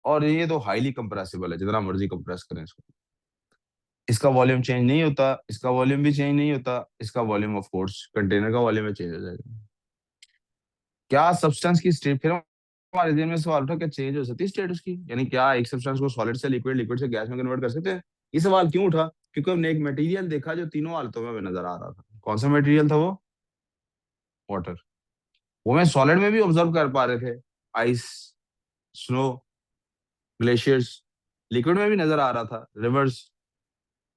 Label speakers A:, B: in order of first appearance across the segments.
A: और ये तो हाईली कंप्रेसिबल है, जितना मर्जी कंप्रेस करें इसको। इसका वॉल्यूम चेंज नहीं होता, इसका वॉल्यूम भी चेंज नहीं होता, इसका वॉल्यूम ऑफ कोर्स कंटेनर का वॉल्यूम में चेंज हो जाएगा। क्या सब्सटेंस की स्टेट, फिर हमारे दिन में सवाल उठा क्या चेंज हो सकती है स्टेट उसकी, यानी क्या एक सब्सटेंस को सॉलिड से लिक्विड, लिक्विड से गैस में कन्वर्ट कर सकते हैं? ये सवाल क्यों उठा? क्योंकि हमने एक मटेरियल देखा जो तीनों हालतों में हमें नजर आ रहा था। कौन सा मटेरियल था वो? वाटर। वो मैं सॉलिड में भी ऑब्जर्व कर पा रहे थे, आइस, स्नो, ग्लेशियर्स। लिक्विड में भी नजर आ रहा था, रिवर्स,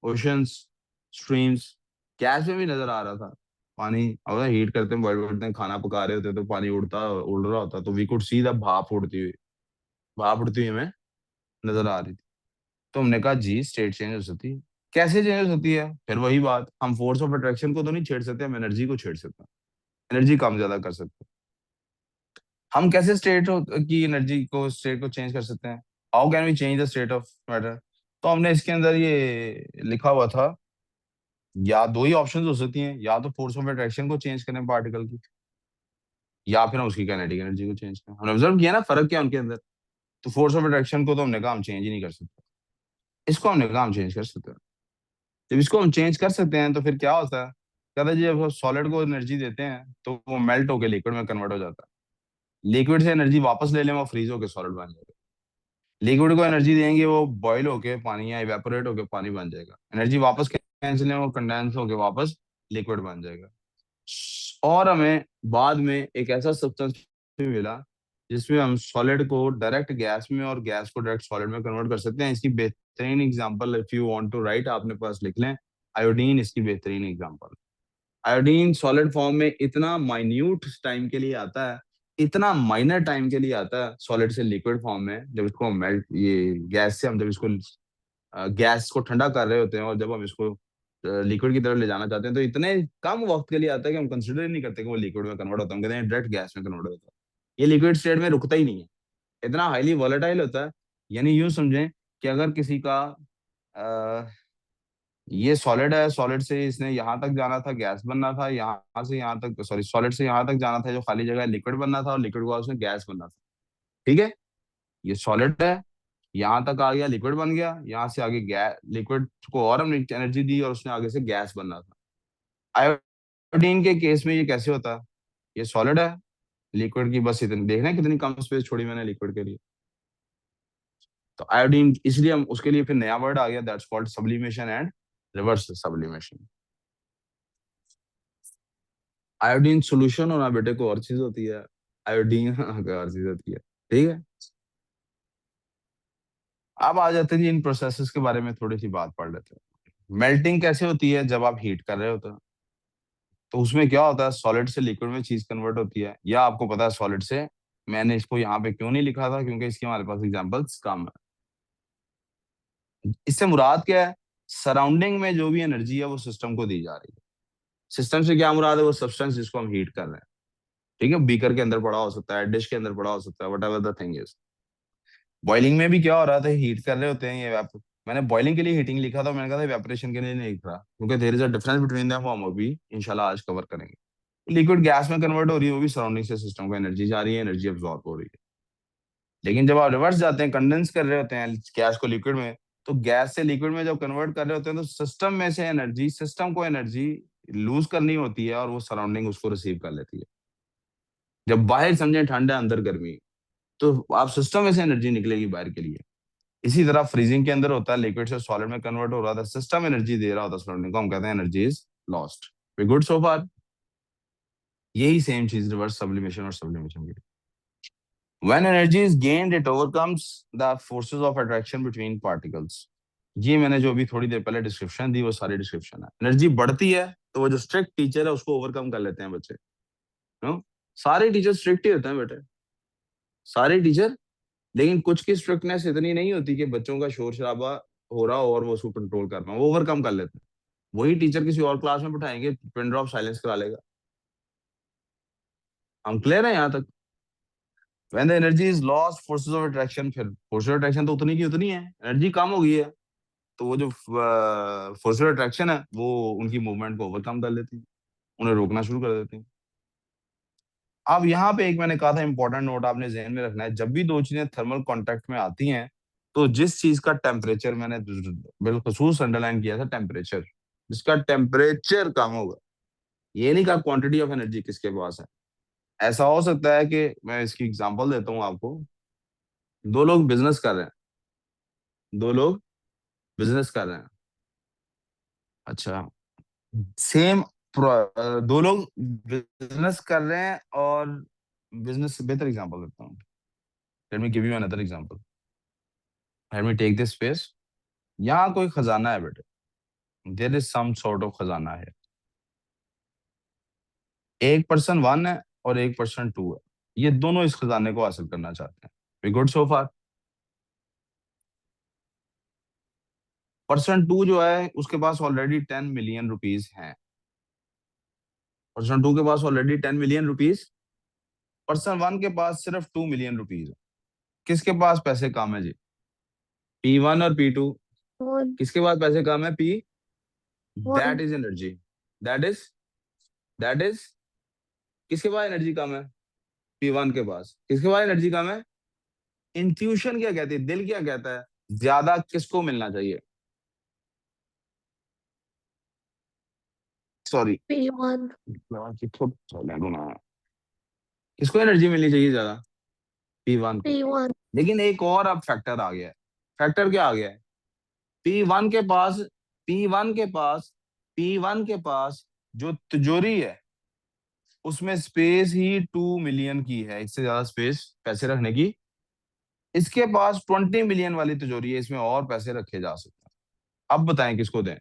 A: ओशंस, स्ट्रीम्स। गैस में भी नजर आ रहा था, पानी। अगर हीट करते हैं, बॉयल करते हैं, खाना पका रहे होते तो पानी उड़ रहा होता, तो वी कुड सी द भाप उड़ती हुई, भाप उड़ती हुई हमें नजर आ रही थी। तो हमने कहा जी स्टेट चेंज हो सकती है। कैसे चेंज हो सकती है? फिर वही बात, हम फोर्स ऑफ अट्रैक्शन को तो नहीं छेड़ सकते, हम एनर्जी को छेड़ सकते हैं, एनर्जी कम ज्यादा कर सकते हैं। हम कैसे की एनर्जी को, स्टेट को चेंज कर सकते हैं? How can we change the state of matter? तो हमने इसके अंदर ये लिखा हुआ था, या दो ही ऑप्शन हो सकती हैं, या तो फोर्स ऑफ अट्रैक्शन को चेंज करें पार्टिकल की, या फिर हम उसकी काइनेटिक एनर्जी को चेंज करें। हमने ऑब्जर्व किया ना फर्क क्या है उनके अंदर। तो फोर्स ऑफ अट्रैक्शन को तो हमने कहा हम चेंज ही नहीं कर सकते, इसको हमने कहा हम चेंज कर सकते हैं। जब इसको हम चेंज कर सकते हैं तो फिर क्या होता है? कहता है जी जब सॉलिड को एनर्जी देते हैं तो वो मेल्ट होकर लिक्विड में कन्वर्ट हो जाता है। लिक्विड से एनर्जी वापस ले लें, वो फ्रीज होकर सॉलिड बन जाएगा। लिक्विड को एनर्जी देंगे, वो बॉईल होके पानी या इवेपोरेट होके पानी बन जाएगा। एनर्जी वापस कैंसिल है, वो कंडेंस होके वापस लिक्विड बन जाएगा। और हमें बाद में एक ऐसा सब्सटेंस भी मिला जिसमें हम सॉलिड को डायरेक्ट गैस में और गैस को डायरेक्ट सॉलिड में कन्वर्ट कर सकते हैं। इसकी बेहतरीन example, if you want to write, आपने पास लिख लें, आयोडीन इसकी बेहतरीन एग्जांपल। आयोडीन सॉलिड फॉर्म में इतना माइन्यूट टाइम के लिए आता है, इतना माइनर टाइम के लिए आता है सॉलिड से लिक्विड फॉर्म में। जब इसको मेल्ट, ये गैस से हम जब इसको गैस को ठंडा कर रहे होते हैं और जब हम इसको लिक्विड की तरफ ले जाना चाहते हैं, तो इतने कम वक्त के लिए आता है कि हम कंसिडर ही नहीं करते कि वो लिक्विड में कन्वर्ट होता है। हम कहते हैं डायरेक्ट गैस में कन्वर्ट होता है। ये लिक्विड स्टेट में रुकता ही नहीं है, इतना हाईली वॉलेटाइल होता है। यानी यूं समझें कि अगर किसी का अ, ये सॉलिड है, सॉलिड से इसने यहाँ तक जाना था, गैस बनना था, यहाँ से यहाँ तक, सॉरी, सॉलिड से यहाँ तक जाना था जो खाली जगह है, लिक्विड बनना था, और लिक्विड को उसमें गैस बनना था। ठीक है, ये सॉलिड है, यहाँ तक आ गया, लिक्विड बन गया, यहाँ से आगे गैस, लिक्विड को और हमने एनर्जी दी और उसने आगे से गैस बनना था। आयोडीन के केस में ये कैसे होता है? ये सॉलिड है, लिक्विड की बस इतनी, देख रहे हैं कितनी कम स्पेस छोड़ी मैंने लिक्विड के लिए। तो आयोडीन, इसलिए हम उसके लिए फिर नया वर्ड आ गया, that's called sublimation and reverse sublimation. Iodine solution होना बेटे को और चीज होती है, आयोडीन और चीज होती है। ठीक है, अब आ जाते हैं जी इन प्रोसेसेस के बारे में थोड़ी सी बात पढ़ लेते हैं। मेल्टिंग कैसे होती है? जब आप हीट कर रहे होते हैं तो उसमें क्या होता है, सॉलिड से लिक्विड में चीज कन्वर्ट होती है, या आपको पता है सॉलिड से। मैंने इसको यहाँ पे क्यों नहीं लिखा था, क्योंकि इसके हमारे पास एग्जांपल्स कम है। इससे मुराद क्या है? सराउंडिंग में जो भी एनर्जी है वो सिस्टम को दी जा रही है। सिस्टम से क्या मुराद है? वो सब्सटेंस जिसको हम हीट कर रहे हैं। ठीक है, बीकर के अंदर पड़ा हो सकता है, डिश के अंदर पड़ा हो सकता है, what ever the thing is. Boiling में भी क्या हो रहा था, हीट कर रहे होते हैं ये मैंने बॉइलिंग के लिए हीटिंग लिखा था, मैंने कहा था इवेपोरेशन के लिए नहीं लिख रहा, क्योंकि there is a difference between them, वो हम अभी इंशाल्लाह आज कवर करेंगे। लिक्विड गैस में कन्वर्ट हो रही है, वो भी सराउंडिंग से सिस्टम को एनर्जी जा रही है, एनर्जी अब्सॉर्ब हो रही है। लेकिन जब आप रिवर्स जाते हैं, कंडेंस कर रहे होते हैं गैस को लिक्विड में, तो गैस से लिक्विड में जब कन्वर्ट कर रहे होते हैं तो सिस्टम में से एनर्जी, सिस्टम को एनर्जी लूज करनी होती है और वो सराउंडिंग उसको रिसीव कर लेती है। जब बाहर समझे ठंड है, अंदर गर्मी है, तो आप सिस्टम में से एनर्जी निकलेगी बाहर के लिए। इसी तरह फ्रीजिंग के अंदर होता है, लिक्विड से सॉलिड में कन्वर्ट हो रहा था, सिस्टम एनर्जी दे रहा होता है सराउंडिंग को, हम कहते हैं energy is lost. We good so far? यही सेम चीज रिवर्स सब्लिमेशन और सब्लिमेशन की। When energy is gained, it overcomes the forces of attraction between particles. ये मैंने जो अभी थोड़ी देर पहले डिस्क्रिप्शन दी वो सारी डिस्क्रिप्शन है। एनर्जी बढ़ती है तो वो जो स्ट्रिक्ट टीचर है उसको ओवरकम कर लेते हैं बच्चे। नो, सारे टीचर स्ट्रिक्ट ही होते हैं बेटे, सारे टीचर। लेकिन कुछ की स्ट्रिक्टनेस इतनी नहीं होती कि बच्चों का शोर शराबा हो रहा हो और वो उसको कंट्रोल कर पाए, वो ओवरकम कर लेते हैं। वही टीचर किसी और क्लास में बैठाएंगे, पिन ड्रॉप साइलेंस करा लेगा। हम क्लियर है यहाँ तक? When the energy is lost, forces of attraction, फिर forces of attraction तो उतनी की उतनी है, एनर्जी कम हो गई है, तो वो जो फोर्स ऑफ अट्रैक्शन है, वो उनकी मूवमेंट को ओवरकम कर लेती है, उन्हें रोकना शुरू कर देती है। अब यहाँ पे एक मैंने कहा था इंपॉर्टेंट नोट आपने जहन में रखना है, जब भी दो चीजें थर्मल कांटेक्ट में आती हैं तो जिस चीज का टेम्परेचर, मैंने बिलखसूस अंडरलाइन किया था टेम्परेचर, जिसका टेम्परेचर कम होगा, ये नहीं कहा क्वांटिटी ऑफ एनर्जी किसके पास है। ऐसा हो सकता है कि मैं इसकी एग्जांपल देता हूँ आपको, दो लोग बिजनेस कर रहे हैं, दो लोग बिजनेस कर रहे हैं, अच्छा सेम, दो लोग बिजनेस कर रहे हैं और बिजनेस, बेहतर एग्जांपल देता हूँ, let me give you another example, let me take this space, यहाँ कोई खजाना है बेटे, there is some sort of खजाना है, एक पर्सन वन है और एक पर्सन टू है, ये दोनों इस खजाने को हासिल करना चाहते हैं, we good so far. Person two जो है उसके पास ऑलरेडी 10 मिलियन रुपीज हैं, पर्सन टू के पास already 10 million rupees, person one के पास सिर्फ 2 मिलियन रुपीज है, किसके पास पैसे कम है जी, P1 और P2,
B: One.
A: किसके पास पैसे कम है, P, that
B: One.
A: Is energy, that is किसके पास एनर्जी कम है, P1 के पास, किसके पास एनर्जी कम है, इंट्यूशन क्या कहती है, दिल क्या कहता है, ज्यादा किसको मिलना चाहिए, सॉरी,
B: P1.
A: किसको एनर्जी मिलनी चाहिए ज्यादा, P1 को।
B: P1.
A: लेकिन एक और अब फैक्टर आ गया है, फैक्टर क्या आ गया है, P1 के पास, P1 के पास, P1 के पास जो तिजोरी है उसमें स्पेस ही 2 मिलियन की है, इससे ज्यादा स्पेस पैसे रखने की, इसके पास 20 मिलियन वाली तिजोरी है, इसमें और पैसे रखे जा सकते हैं, अब बताएं किसको दें,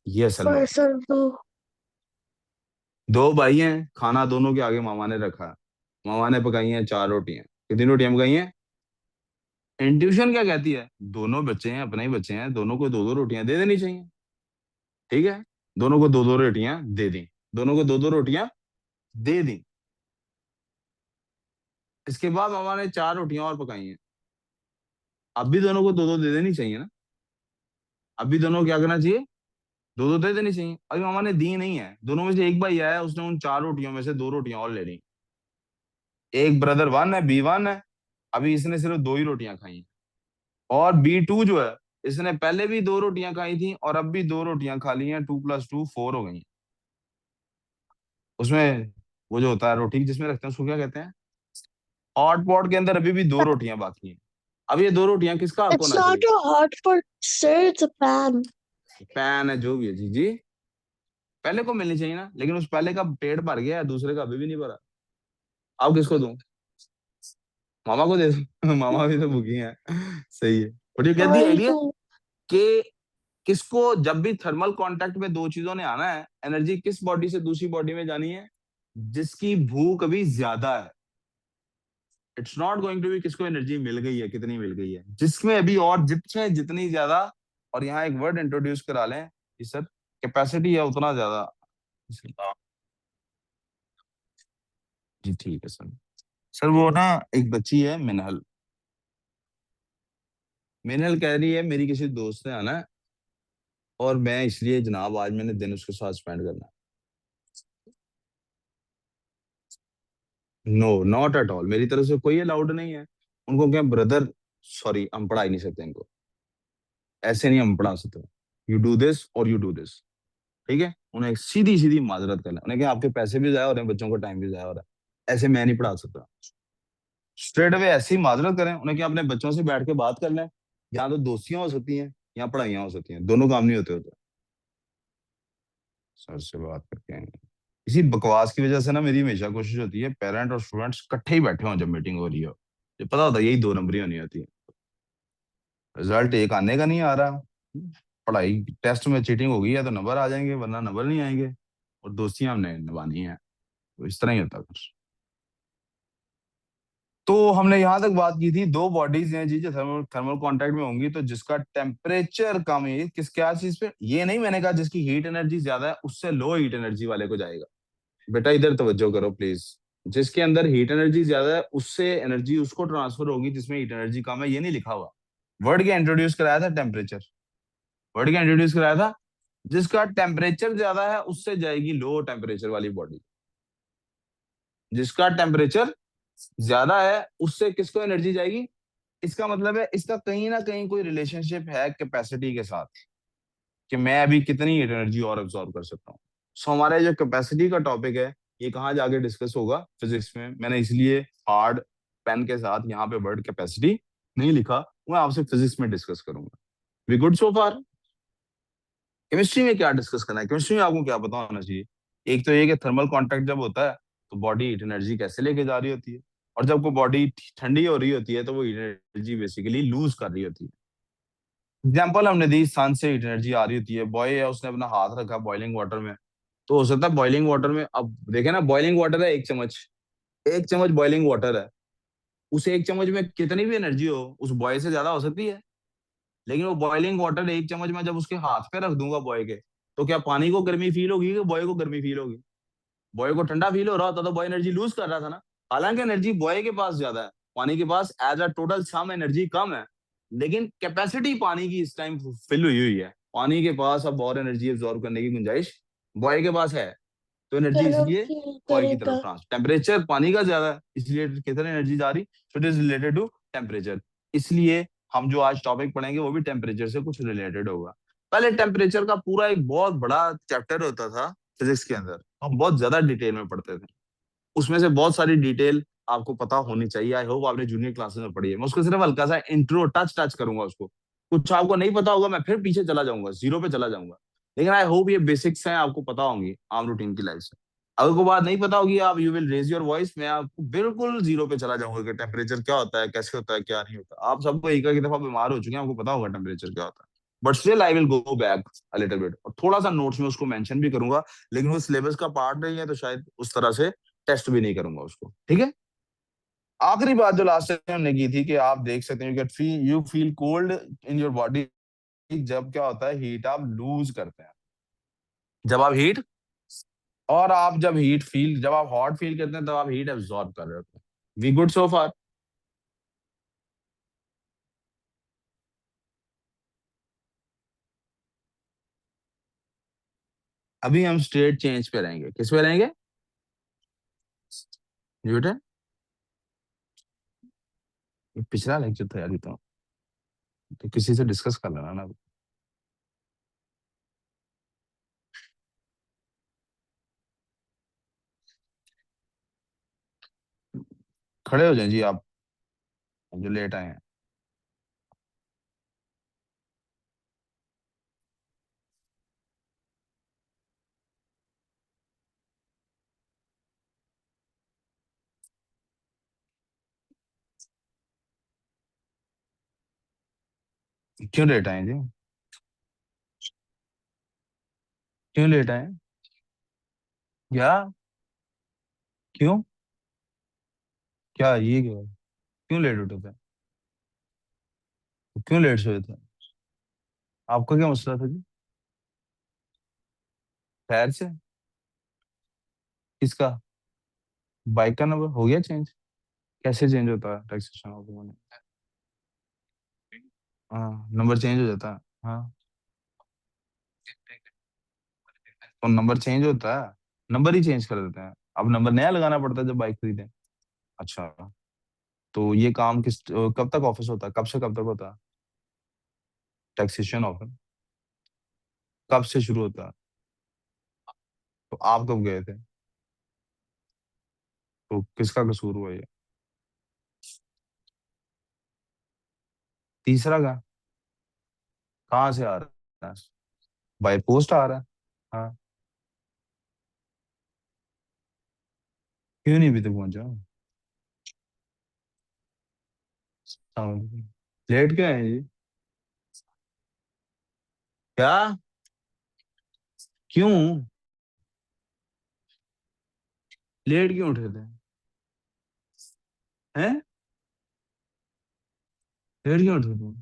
A: ये असल बात।
B: Person 2.
A: दो भाई हैं, खाना दोनों के आगे मामा ने रखा है, मामा ने पकाई हैं 4 रोटियां, कितनी रोटियां पकाई हैं, इंट्यूशन क्या कहती है, दोनों बच्चे हैं, अपने ही बच्चे हैं, दोनों को दो दो रोटियां दे देनी चाहिए, ठीक है, दोनों को दो दो रोटियां दे दी, दोनों को दो दो रोटियां दे दी, इसके बाद मामा ने 4 रोटियां और पकाई हैं, अब भी दोनों को दो दो दे देनी चाहिए ना, अब भी दोनों को क्या करना चाहिए, दो दो दे देनी चाहिए, अभी मामा ने दी नहीं है, दोनों में से एक भाई आया, उसने उन 4 रोटियों में से 2 रोटियां और ले ली, एक ब्रदर वन है, B1 है, अभी इसने सिर्फ 2 ही रोटियां खाई हैं, और B2 जो है, इसने पहले भी 2 रोटियां खाई थी और अब भी 2 रोटियां खा ली हैं, 2 + 2 4 हो गई हैं, उसमें वो जो होता है रोटी जिसमें रखते हैं उसको क्या कहते हैं, हॉट पॉट के अंदर अभी भी 2 रोटियां बाकी हैं, अब ये 2 रोटियां किसका हक
B: It's
A: होना
B: not
A: चाहिए,
B: a hot pot, sir. It's a pan.
A: Pan है जो भी है जी जी, पहले को मिलनी चाहिए ना, लेकिन उस पहले का पेट भर गया है, दूसरे का अभी भी नहीं भरा, अब किसको दूं, मामा को दे दो मामा भी तो भूखी हैं सही है, but you get the
B: Why
A: idea
B: two?
A: कि किसको, जब भी थर्मल कांटेक्ट में दो चीजों ने आना है, एनर्जी किस बॉडी से दूसरी बॉडी में जानी है, जिसकी भूख अभी ज्यादा है, it's not going to be किसको एनर्जी मिल गई है, कितनी मिल गई है, जिसमें अभी और जिसमें जितनी ज्यादा, और यहाँ एक वर्ड इंट्रोड्यूस करा लें कि सर कैपेसिटी है उतना ज्यादा, जी ठीक है सर, सर वो ना एक बच्ची है मिनहल, मिनहल कह रही है मेरी किसी दोस्त ने आना है और मैं इसलिए जनाब आज मैंने दिन उसके साथ स्पेंड करना है, नो नॉट एट ऑल, मेरी तरफ से कोई अलाउड नहीं है, उनको क्या ब्रदर, सॉरी हम पढ़ा ही नहीं सकते इनको, ऐसे नहीं हम पढ़ा सकते, यू डू दिस और यू डू दिस, ठीक है, उन्हें सीधी सीधी माजरत करना, उन्हें क्या आपके पैसे भी जाया हो रहे हैं, बच्चों का टाइम भी जाया हो रहा है, ऐसे मैं नहीं पढ़ा सकता, स्ट्रेट अवे ऐसी माजरत करें, उन्हें क्या अपने बच्चों से बैठ के बात कर लें, यहाँ तो दोस्तियां हो सकती हैं, यहाँ पढ़ाइयाँ हो सकती हैं, दोनों काम नहीं होते होते, सर से बात करके आएंगे, इसी बकवास की वजह से ना मेरी हमेशा कोशिश होती है पेरेंट और स्टूडेंट्स इकट्ठे ही बैठे हों जब मीटिंग हो रही हो, ये पता होता है यही 2 नंबरी होनी होती है, रिजल्ट एक आने का नहीं आ रहा, पढ़ाई टेस्ट में चीटिंग हो गई है तो नंबर आ जाएंगे वरना नंबर नहीं आएंगे, और दोस्तियां हमने निभानी है, तो इस तरह ही होता है कुछ। तो हमने यहां तक बात की थी, दो बॉडीज हैं जी जो थर्मल थर्मल कांटेक्ट में होंगी, तो जिसका टेम्परेचर कम है, किस क्या चीज पे, ये नहीं मैंने कहा जिसकी हीट एनर्जी ज्यादा है उससे लो हीट एनर्जी वाले को जाएगा, बेटा इधर तवज्जो करो प्लीज, जिसके अंदर हीट एनर्जी ज्यादा है उससे एनर्जी उसको ट्रांसफर होगी जिसमें हीट एनर्जी कम है, ये नहीं लिखा हुआ, वर्ड क्या इंट्रोड्यूस कराया था, टेम्परेचर, वर्ड क्या इंट्रोड्यूस कराया था, जिसका टेम्परेचर ज्यादा है उससे जाएगी लो टेम्परेचर वाली बॉडी, जिसका टेम्परेचर ज्यादा है उससे किसको एनर्जी जाएगी। इसका मतलब है इसका कहीं ना कहीं कोई रिलेशनशिप है कैपेसिटी के साथ, कि मैं अभी कितनी एनर्जी और एब्जॉर्ब कर सकता हूँ। सो हमारा जो कैपेसिटी का टॉपिक है ये कहाँ जाके डिस्कस होगा, फिजिक्स में। मैंने इसलिए हार्ड पेन के साथ यहाँ पे वर्ड कैपेसिटी नहीं लिखा, मैं आपसे फिजिक्स में डिस्कस करूंगा। We good so far. Chemistry में क्या डिस्कस करना है, केमिस्ट्री में आपको क्या पता होना चाहिए। एक तो ये कि थर्मल कांटेक्ट जब होता है तो बॉडी हीट एनर्जी कैसे लेके जा रही होती है, और जब कोई बॉडी ठंडी हो रही होती है तो वो हीट एनर्जी बेसिकली लूज कर रही होती है। एग्जाम्पल हमने दी, सन से हीट एनर्जी आ रही होती है, बॉय है उसने अपना हाथ रखा बॉइलिंग वाटर में, तो हो सकता है बॉइलिंग वाटर में, अब देखे ना बॉइलिंग वाटर है 1 चम्मच, 1 चम्मच बॉइलिंग वाटर है, उस 1 चम्मच में कितनी भी एनर्जी हो उस बॉय से ज्यादा हो सकती है। लेकिन वो बॉइलिंग वाटर 1 चम्मच में जब उसके हाथ पे रख दूंगा बॉय के, तो क्या पानी को गर्मी फील होगी कि बॉय को गर्मी फील होगी। बॉय को ठंडा फील हो रहा होता तो बॉय एनर्जी लूज कर रहा था ना। हालांकि एनर्जी बॉय के पास ज्यादा है, पानी के पास as a total sum energy कम है, लेकिन कैपेसिटी पानी की इस टाइम फिल हुई हुई है। पानी के पास अब और एनर्जी एब्जॉर्ब करने की गुंजाइश बॉय के पास है, तो एनर्जी
B: गर्म
A: इसलिए
B: फील
A: बॉय की तरफ
B: करेगा।
A: ट्रांस, टेम्परेचर पानी का ज्यादा है इसलिए कितनी एनर्जी जा रही, so it is related to temperature. इसलिए हम जो आज टॉपिक पढ़ेंगे वो भी टेम्परेचर से कुछ रिलेटेड होगा। पहले टेम्परेचर का पूरा एक बहुत बड़ा चैप्टर होता था फिजिक्स के अंदर, हम बहुत ज्यादा डिटेल में पढ़ते थे। उसमें से बहुत सारी डिटेल आपको पता होनी चाहिए, आई होप आपने जूनियर क्लासेस में पढ़ी है। मैं उसको सिर्फ हल्का सा इंट्रो टच टच करूंगा उसको, कुछ आपको नहीं पता होगा मैं फिर पीछे चला जाऊंगा, जीरो पे चला जाऊंगा। लेकिन आई होप ये बेसिक्स हैं आपको पता होंगी आम रूटीन की लाइफ से। अगर कोई बात नहीं पता होगी आप you will raise your voice, मैं आपको बिल्कुल जीरो पे चला जाऊंगा कि टेम्परेचर क्या होता है, कैसे होता है, क्या नहीं होता। आप सबको एक एक दफा बीमार हो चुके हैं, आपको पता होगा टेम्परेचर क्या होता है। But still I will go back a little bit, और थोड़ा सा नोट्स में उसको मेंशन भी करूंगा। लेकिन वो सिलेबस का पार्ट नहीं है तो शायद उस तरह से टेस्ट भी नहीं करूंगा उसको, ठीक है। आखिरी बात जो लास्ट टाइम हमने की थी कि आप देख सकते हैं you feel cold in your body, जब क्या होता है हीट आप लूज करते हैं, जब आप हीट, और आप जब आप हॉट फील करते हैं तब आप हीट एब्जॉर्ब कर रहे होते हैं। वी गुड सो फार। अभी हम स्टेट चेंज पे रहेंगे, किस पे रहेंगे, न्यूटन। ये पिछला लेक्चर था यार, ये तो किसी से डिस्कस कर लेना ना। खड़े हो जाए जी आप जो लेट आए हैं। क्यों लेट आए जी, क्यों लेट आए, क्या, क्यों, क्या ये क्या, क्यों लेट उठे थे, क्यों लेट सोए थे, आपका क्या मसला था जी। खैर से, किसका, बाइक का नंबर हो गया चेंज, कैसे चेंज होता है टैक्सेशन ऑफ मनी। हाँ नंबर चेंज हो जाता है। हाँ तो नंबर चेंज होता है, नंबर ही चेंज कर देते हैं। अब नंबर नया लगाना पड़ता है जब बाइक खरीदें। अच्छा, तो ये काम कब तक ऑफिस होता है, कब से कब तक होता है टैक्सेशन ऑफिस, कब से शुरू होता है। तो आप कब गए थे, तो किसका कसूर हुआ ये, तीसरा का कहाँ से आ रहा है, बाय पोस्ट आ रहा है। हाँ, क्यों नहीं अभी तक पहुंचा, लेट क्यों है जी, क्या, क्यों, लेट क्यों उठे थे, हैं, लेट क्यों उठे थे।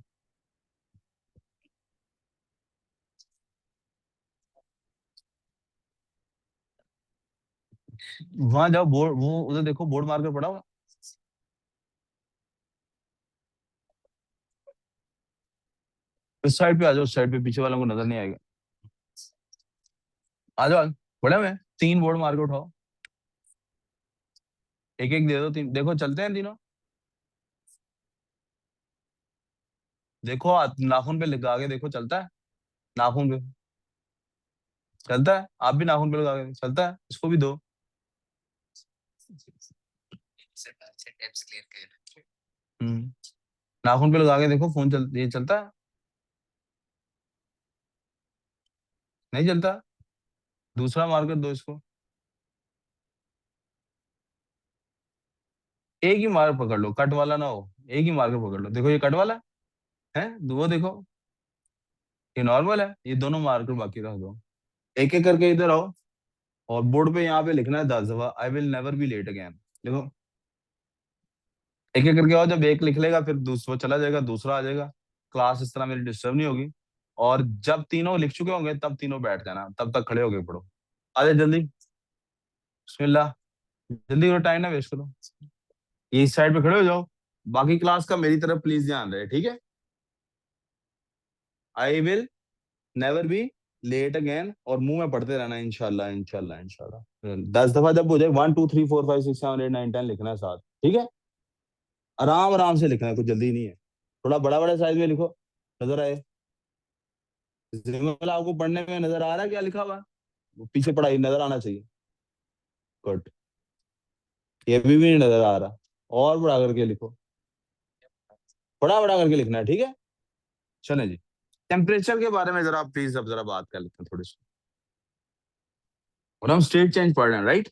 A: वहां जाओ, बोर्ड वो उधर देखो, बोर्ड मार कर पड़ा हुआ। इस साइड पे आ जाओ, उस साइड पे पीछे वालों को नजर नहीं आएगा। आ जाओ, बड़े में 3 बोर्ड मार के उठाओ। एक एक दे दो, तीन देखो चलते हैं तीनों। देखो नाखून पे लगा के देखो, चलता है? नाखून पे चलता है? आप भी नाखून पे लगा के चलता है, इसको भी दो। हम्म नाखून पे लगा के देखो, फोन ये चलता है? नहीं चलता? दूसरा मार्कर दो इसको। एक ही मार्कर पकड़ लो, कट वाला ना हो, एक ही मार्कर पकड़ लो। देखो ये कट वाला है, वो देखो ये नॉर्मल है, ये दोनों मार्कर बाकी रख दो। एक एक करके इधर आओ, और बोर्ड पे यहाँ पे लिखना है 10 दफा, I will never be late again. देखो एक एक करके आओ, जब एक लिख लेगा फिर दूसरा चला जाएगा, दूसरा आ जाएगा। क्लास इस तरह मेरी डिस्टर्ब नहीं होगी। और जब तीनों लिख चुके होंगे तब तीनों बैठ जाना, तब तक खड़े होके पढ़ो। आ जाए जल्दी, बिस्मिल्लाह। जल्दी करो, टाइम ना वेस्ट करो। ये इस साइड पे खड़े हो जाओ। बाकी क्लास का मेरी तरफ प्लीज ध्यान रहे, ठीक है? I will never be late again, और मुंह में पढ़ते रहना, इंशाल्लाह इंशाल्लाह इंशाल्लाह। 10 दफा जब हो जाए, 1 2 3 4 5 6 7 8 9 10 लिखना है साथ, ठीक है? आराम आराम से लिखना है, कुछ जल्दी नहीं है। थोड़ा बड़ा बड़ा साइज में लिखो, नजर आए। जिसमें आपको पढ़ने में नजर आ रहा है क्या लिखा हुआ है? वो पीछे पढ़ाई नजर आना चाहिए। गुड। ये भी नहीं नजर आ रहा, और बड़ा करके लिखो, बड़ा बड़ा करके लिखना है, ठीक है? चले जी। टेम्परेचर के बारे में जरा प्लीज अब जरा बात कर लेते हैं थोड़ी सी। और हम स्टेट चेंज पढ़ रहे हैं, राइट?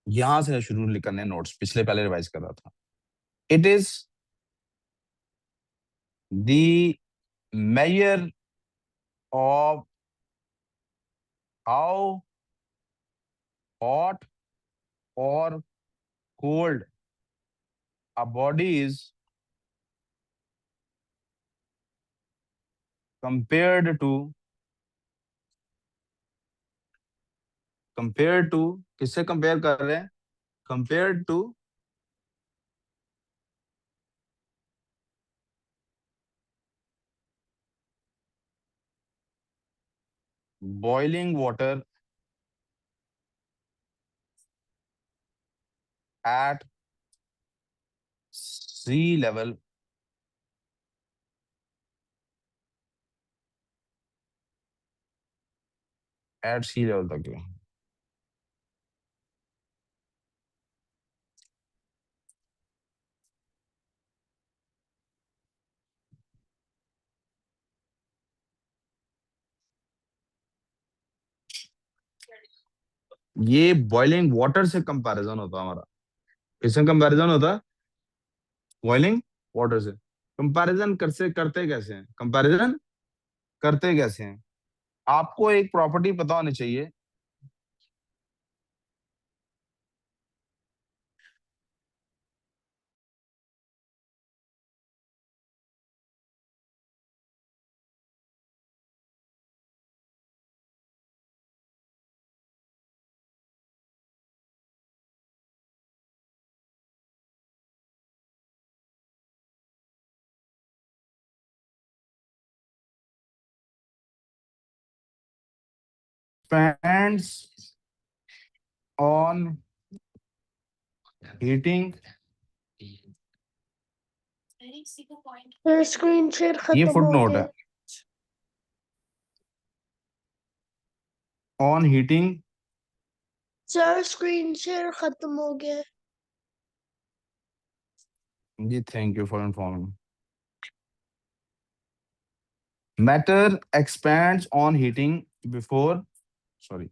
A: यहां से शुरू करने नोट्स, पिछले पहले रिवाइज कर रहा था। It is the measure of how hot or cold a body is compared to किससे कंपेयर कर रहे हैं? Compared to boiling water at sea level, at sea level तक है। ये बॉइलिंग वाटर से कंपैरिजन होता है हमारा। किससे कंपैरिजन होता है? बॉइलिंग वाटर से। कंपैरिजन करते कैसे हैं? कंपैरिजन करते कैसे हैं? आपको एक प्रॉपर्टी पता होनी चाहिए। Depends on heating,
B: sir screen share
A: ये
B: खत्म
A: फुट
B: हो
A: नोट
B: गया।
A: है। On heating,
B: sir screen share खत्म हो गया।
A: जी thank you for informing. Matter expands on heating before, sorry,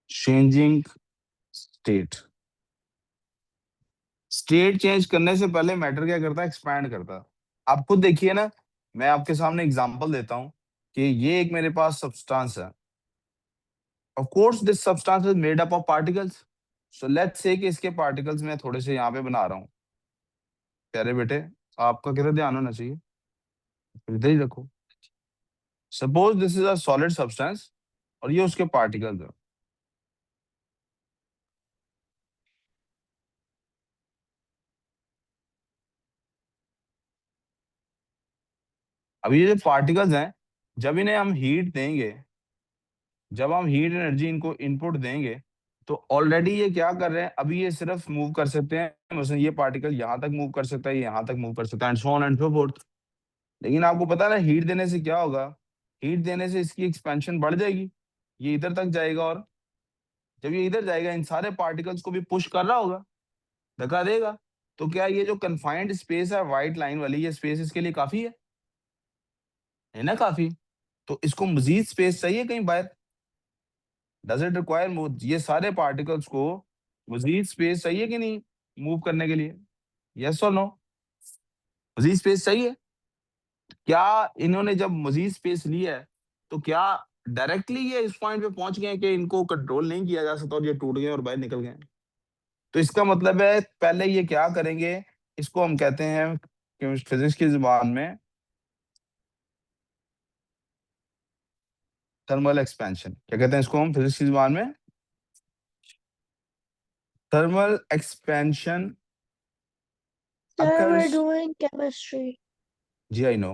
A: changing state. State change करने से पहले मैटर क्या करता है? एक्सपैंड करता है। आप खुद देखिए ना, मैं आपके सामने एग्जांपल देता हूं कि ये एक मेरे पास सब्सटेंस है। Of course this substance is made up of particles. So let's say कि इसके पार्टिकल्स मैं थोड़े से यहाँ पे बना रहा हूँ। प्यारे बेटे, आपका किधर ध्यान होना चाहिए? इधर ही रखो। Suppose this is a solid substance, और ये उसके पार्टिकल्स है। अब ये जो पार्टिकल्स हैं, जब इन्हें हम हीट देंगे, जब हम हीट एनर्जी इनको इनपुट देंगे, तो ऑलरेडी ये क्या कर रहे हैं, अभी ये सिर्फ मूव कर सकते हैं, मतलब ये पार्टिकल यहाँ तक मूव कर सकता है, यहाँ तक मूव कर सकता है, and so on and so fourth. लेकिन आपको पता है ना, हीट देने से क्या होगा? हीट देने से इसकी एक्सपेंशन बढ़ जाएगी, ये इधर तक जाएगा, और जब ये इधर जाएगा, इन सारे पार्टिकल्स को भी पुश कर रहा होगा, धक्का देगा। तो क्या ये जो कन्फाइंड स्पेस है व्हाइट लाइन वाली, ये स्पेस इसके लिए काफी है ना? काफी। तो इसको मजीद स्पेस चाहिए कहीं बाहर? डज इट रिक्वायर मूव, ये सारे पार्टिकल्स को मजीद स्पेस चाहिए कि नहीं मूव करने के लिए? यस और नो? मजीद स्पेस चाहिए। क्या इन्होंने जब मजीद स्पेस लिया है, तो क्या डायरेक्टली ये इस पॉइंट पे पहुंच गए कि इनको कंट्रोल नहीं किया जा सकता और ये टूट गए और बाहर निकल गए? तो इसका मतलब है पहले ये क्या करेंगे, इसको हम कहते हैं फिजिक्स की जुबान में थर्मल एक्सपेंशन। क्या कहते हैं इसको हम फिजिक्स की जुबान में? Thermal expansion
B: Sir, we're
A: occurs,
B: doing chemistry.
A: जी I know,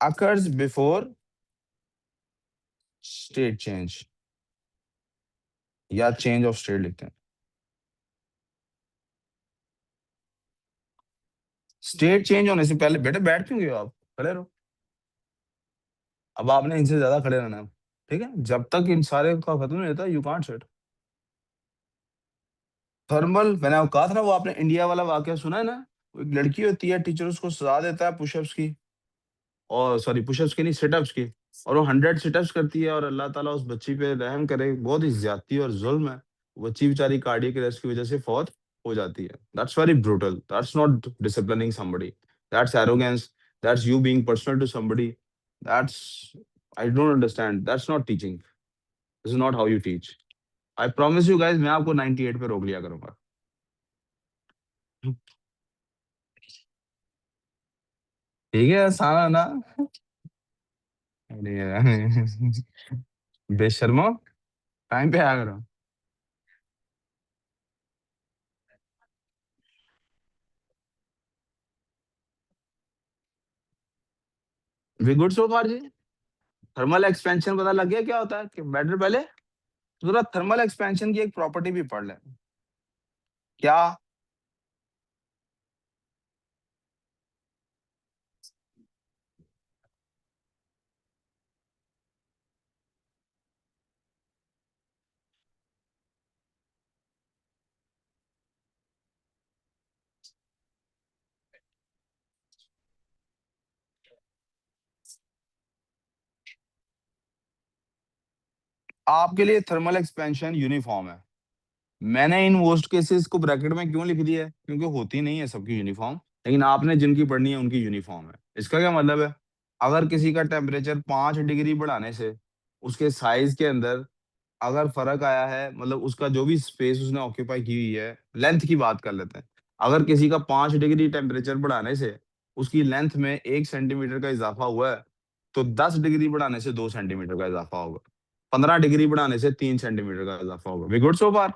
A: occurs before state change, या चेंज ऑफ स्टेट लिखते हैं। स्टेट चेंज होने से पहले, बेटे बैठ क्यों गए हो आप? खड़े रहो। अब आपने इनसे ज्यादा खड़े रहना है, ठीक है? जब तक इन सारे का खत्म नहीं होता, यू कांट सेट। थर्मल, मैंने आपको कहा था ना, वो आपने इंडिया वाला वाकया सुना है ना? वो एक लड़की होती है, टीचर उसको सजा देता है पुशअप्स की, और सॉरी पुशअप्स की नहीं, सिटअप्स की, और वो 100 सिटअप्स करती है, और अल्लाह ताला उस बच्ची पे रहम करे, बहुत ही ज्यादती और जुल्म है। वो बच्ची बेचारी कार्डियक अरेस्ट की वजह से फौत हो जाती है। That's very brutal, that's not disciplining somebody, that's arrogance, that's you being personal to somebody, that's, I don't understand, that's not teaching, this is not how you teach. I promise you guys, मैं आपको 98 पे रोक लिया करूंगा। ठीक है, आसान है ना? अरे यार, बेशर्मो, टाइम पे आया करो। वी गुड सो फार जी। थर्मल एक्सपेंशन पता लग गया क्या होता है? कि बेटर पहले तो जरा थर्मल एक्सपेंशन की एक प्रॉपर्टी भी पढ़ लें। क्या? आपके लिए थर्मल एक्सपेंशन यूनिफॉर्म है। मैंने इन मोस्ट केसेस को ब्रैकेट में क्यों लिख दिया है? क्योंकि होती नहीं है सबकी यूनिफॉर्म, लेकिन आपने जिनकी पढ़नी है उनकी यूनिफॉर्म है। इसका क्या मतलब है? अगर किसी का टेम्परेचर 5 डिग्री बढ़ाने से उसके साइज के अंदर अगर फर्क आया है, मतलब उसका जो भी स्पेस उसने ऑक्यूपाई की हुई है, लेंथ की बात कर लेते हैं। अगर किसी का 5 डिग्री टेम्परेचर बढ़ाने से उसकी लेंथ में 1 सेंटीमीटर का इजाफा हुआ है, तो 10 डिग्री बढ़ाने से 2 सेंटीमीटर का इजाफा होगा, 15 डिग्री बढ़ाने से 3 सेंटीमीटर का इजाफा होगा। वी गुड सो फार?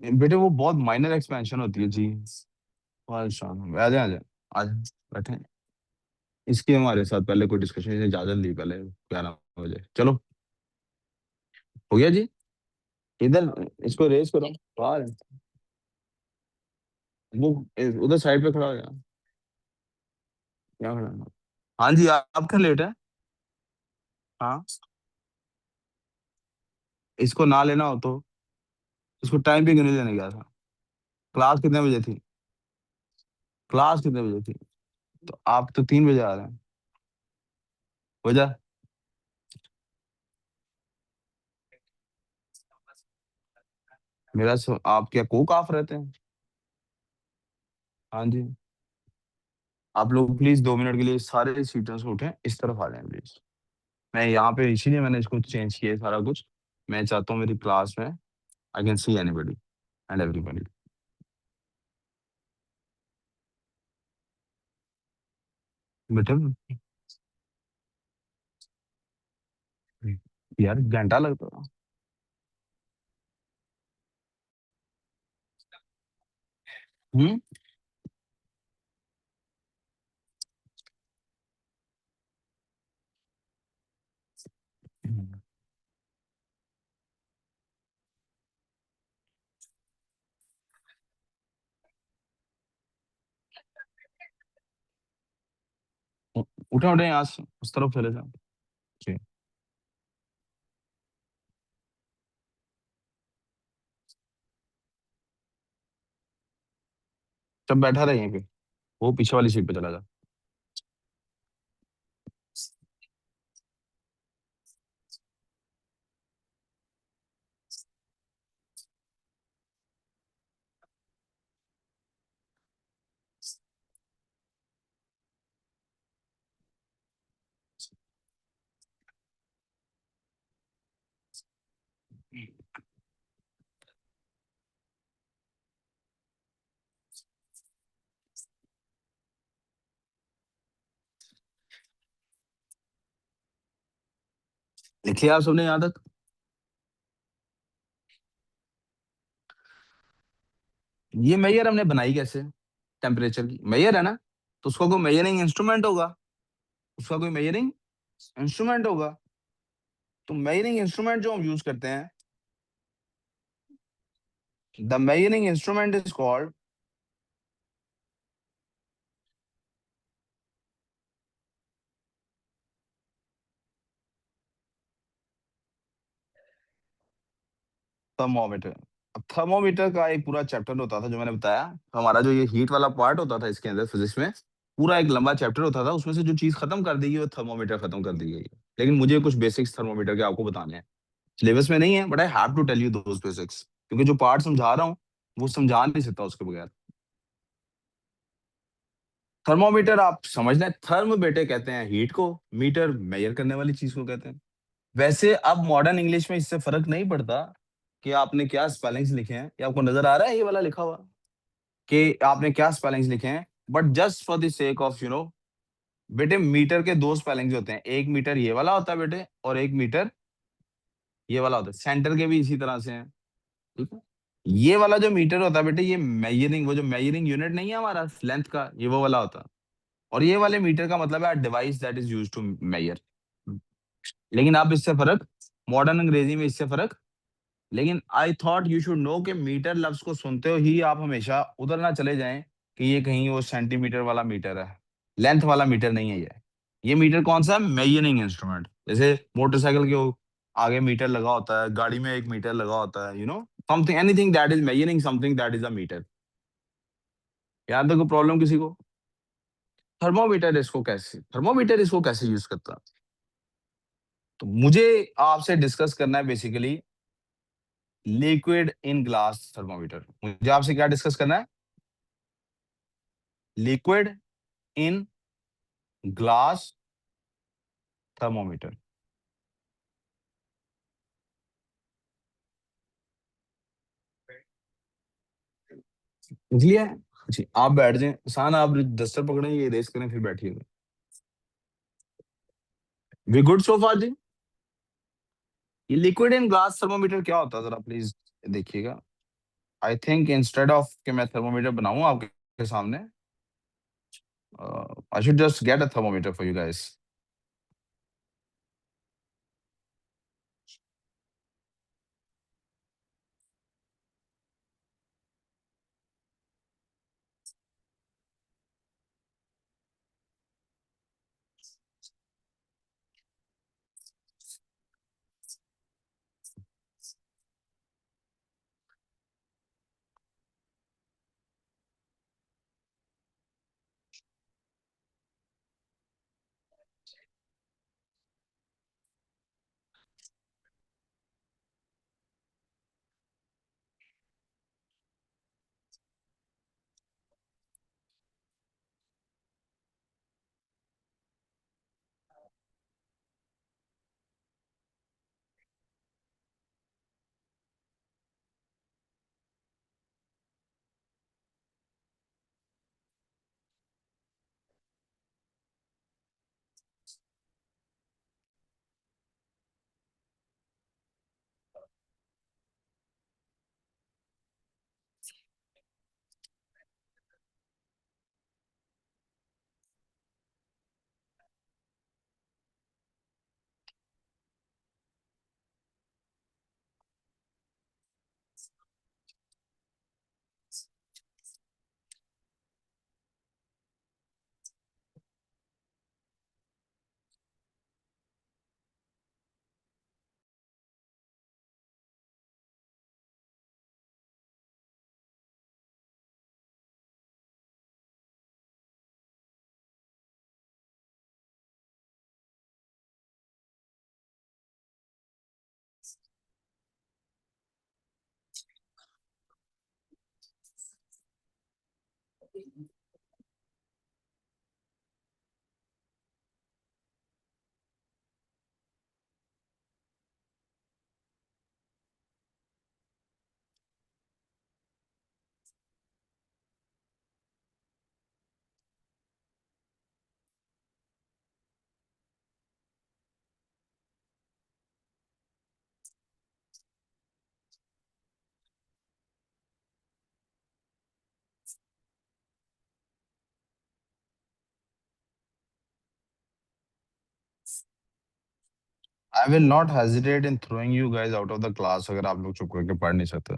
A: बेटे वो बहुत माइनर एक्सपेंशन होती है जी। अच्छा, आ जाए आ जाए, आज बैठे हैं। इसकी हमारे साथ पहले कोई डिस्कशन, इजाजत ली पहले 11 बजे, चलो। हो गया जी। इधर इसको रेस करो बाहर। वो उधर साइड पे खड़ा हो गया। क्या खड़ा है? हाँ जी, आप क्या लेट है? हाँ, इसको ना लेना हो तो इसको टाइम पे क्यों नहीं लेने गया था? क्लास कितने बजे थी? क्लास कितने बजे थी? तो आप तो 3 बजे आ रहे हैं। वजह? आप क्या कोक ऑफ रहते हैं? हाँ जी। आप लोग प्लीज 2 मिनट के लिए सारे सीटर्स को उठें, इस तरफ आ जाएं प्लीज। मैं यहाँ पे, इसीलिए मैंने इसको चेंज किया है सारा कुछ। मैं चाहता हूँ मेरी क्लास में I can see anybody and everybody. बेटे, यार घंटा लगता है। हम्म। उठे उठे यहाँ से उस तरफ चले जाओ। जी। जब बैठा रहे यहीं पे, वो पीछे वाली सीट पे चला जा। लिख लिया आप सबने यहाँ तक? ये मेजर हमने बनाई कैसे? टेम्परेचर की मेजर है ना, तो उसका कोई मेजरिंग इंस्ट्रूमेंट होगा। उसका कोई मेजरिंग इंस्ट्रूमेंट होगा। तो मेजरिंग इंस्ट्रूमेंट जो हम यूज करते हैं, the measuring instrument is called thermometer. अब थर्मोमीटर का एक पूरा चैप्टर होता था जो मैंने बताया। हमारा जो ये हीट वाला पार्ट होता था इसके अंदर फिजिक्स में, पूरा एक लंबा चैप्टर होता था। उसमें से जो चीज खत्म कर दी गई वो थर्मोमीटर खत्म कर दी गई है। लेकिन मुझे कुछ बेसिक्स थर्मोमीटर के आपको बताने हैं। सिलेबस में नहीं है, but I have to tell you those basics, क्योंकि जो पार्ट समझा रहा हूँ वो समझा नहीं सकता उसके बगैर। थर्मोमीटर आप समझ लें, थर्म बेटे कहते हैं हीट को, मीटर मेजर करने वाली चीज को कहते हैं। वैसे अब मॉडर्न इंग्लिश में इससे फर्क नहीं पड़ता कि आपने क्या स्पेलिंग्स लिखे हैं। ये आपको नजर आ रहा है ये वाला लिखा हुआ कि आपने क्या स्पेलिंग्स लिखे हैं? But just for the sake of बेटे, मीटर के दो स्पेलिंग्स होते हैं। एक मीटर ये वाला होता है बेटे, और एक मीटर ये वाला होता है। सेंटर के भी इसी तरह से हैं। ठीक है। ये वाला जो मीटर होता है बेटे, ये मेजरिंग, वो जो मेजरिंग यूनिट नहीं है हमारा लेंथ का, ये वो वाला होता है। और ये वाले मीटर का मतलब है device that is use to measure. लेकिन आप इससे फर्क, मॉडर्न अंग्रेजी में इससे फर्क। लेकिन I thought you should know कि मीटर लफ्ज को सुनते हो ही आप हमेशा उधर ना चले जाएं कि ये कहीं वो सेंटीमीटर वाला मीटर है। लेंथ वाला मीटर नहीं है ये मीटर कौन सा है? Measuring instrument. जैसे मोटरसाइकिल के आगे मीटर लगा होता है, गाड़ी में एक मीटर लगा होता है, something, anything that is measuring something, that is a meter. यार देखो, प्रॉब्लम किसी को? थर्मोमीटर इसको कैसे यूज करता है? तो मुझे आपसे डिस्कस करना है basically liquid in glass thermometer. मुझे आपसे क्या डिस्कस करना है? Liquid in glass thermometer. इसलिए जी आप बैठ जाएं, आसान, आप दस्तर पकड़ें, ये रेस करें, फिर बैठिएगा। वी गुड सो फार जी? ये लिक्विड इन ग्लास थर्मोमीटर क्या होता है जरा प्लीज देखिएगा। आई थिंक इंस्टेड ऑफ कि मैं थर्मोमीटर बनाऊं आपके सामने, I should just get a thermometer for you guys. I will not hesitate in throwing you guys out of the class अगर आप लोग चुप करके पढ़ नहीं सकते।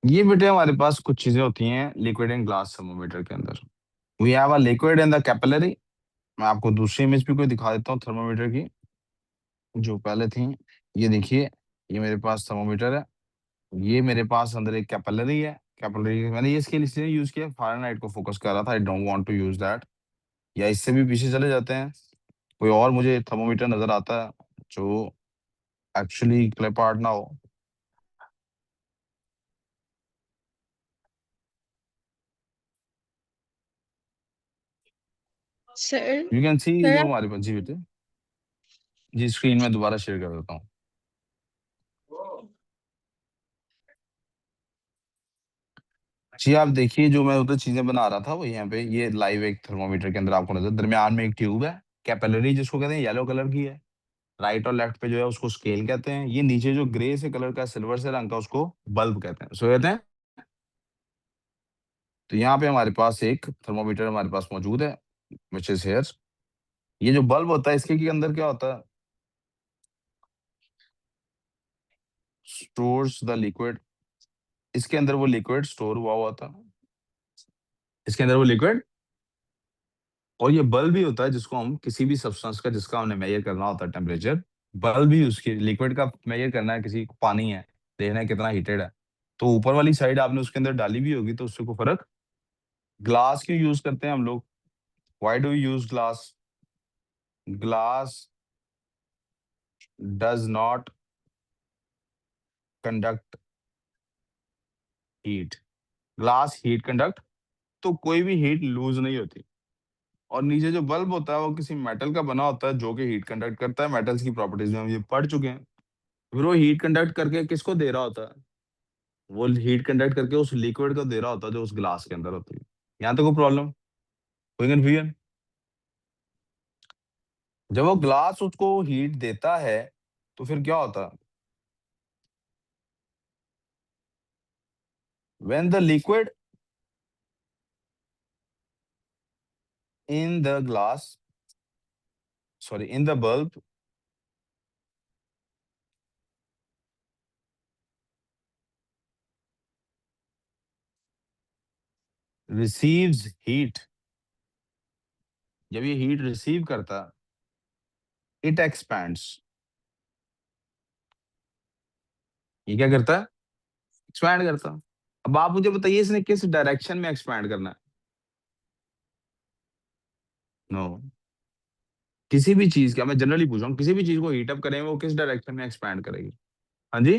A: ये बेटे हमारे पास कुछ चीजें होती हैं लिक्विड इन ग्लास थर्मोमीटर के अंदर। We have a liquid in the capillary. मैं आपको दूसरी इमेज भी कोई दिखा देता हूँ थर्मोमीटर की, जो पहले थी। ये देखिए, ये मेरे पास थर्मोमीटर है। ये मेरे पास अंदर एक कैपिलरी है। कैपिलरी मैंने ये इसके लिए इसलिए यूज किया, फारेनहाइट को फोकस कर रहा था। I don't want to use that. या इससे भी पीछे चले जाते हैं, कोई और मुझे थर्मोमीटर नजर आता है जो एक्चुअली क्लिप आर्ट ना हो।
B: Sir
A: you can see
B: sir
A: जो
B: आप
A: हमारे पास, जी बेटे, जी स्क्रीन में दोबारा शेयर कर देता हूँ। जी आप देखिए, जो मैं उधर चीजें बना रहा था वो यहाँ पे, ये लाइव एक थर्मोमीटर के अंदर आपको नजर, दरमियान में एक ट्यूब है, कैपिलरी जिसको कहते हैं, येलो कलर की है। राइट और लेफ्ट पे जो है उसको स्केल कहते हैं। ये नीचे जो ग्रे से कलर का, सिल्वर से रंग का, उसको बल्ब कहते हैं, उसको कहते हैं। तो यहाँ पे हमारे पास एक थर्मोमीटर हमारे पास मौजूद है, विच इज हेयर। ये जो बल्ब होता है, इसके के अंदर क्या होता है, स्टोर्स द लिक्विड। इसके अंदर वो लिक्विड स्टोर हुआ हुआ था, इसके अंदर वो लिक्विड। और ये बल्ब भी होता है जिसको हम किसी भी सब्सटेंस का, जिसका हमने मेजर करना होता है टेम्परेचर, बल्ब भी उसके लिक्विड का मेजर करना है। किसी को पानी है, देखना है कितना हीटेड है, तो ऊपर वाली साइड आपने उसके अंदर डाली भी होगी, तो उससे कोई फर्क। ग्लास क्यों यूज करते हैं हम लोग? Why do you use glass? Glass does not conduct heat. Glass heat conduct, तो कोई भी हीट लूज नहीं होती। और नीचे जो बल्ब होता है वो किसी मेटल का बना होता है जो कि हीट कंडक्ट करता है। मेटल्स की प्रॉपर्टीज में हम ये पढ़ चुके हैं। फिर वो हीट कंडक्ट करके किसको दे रहा होता है? वो हीट कंडक्ट करके उस लिक्विड को दे रहा होता है जो उस ग्लास के अंदर होती है। यहाँ तो कोई प्रॉब्लम, कोई कंफ्यूजन? जब वो ग्लास उसको हीट देता है तो फिर क्या होता है? When the liquid in the glass, sorry in the bulb, receives heat, जब ये हीट रिसीव करता, इट एक्सपैंड्स। ये क्या करता है? एक्सपैंड करता। अब आप मुझे बताइए इसने किस डायरेक्शन में एक्सपैंड करना है? नो, किसी भी चीज का, मैं जनरली पूछ रहा हूँ, किसी भी चीज को हीट अप करें वो किस डायरेक्शन में एक्सपैंड करेगी? हाँ जी,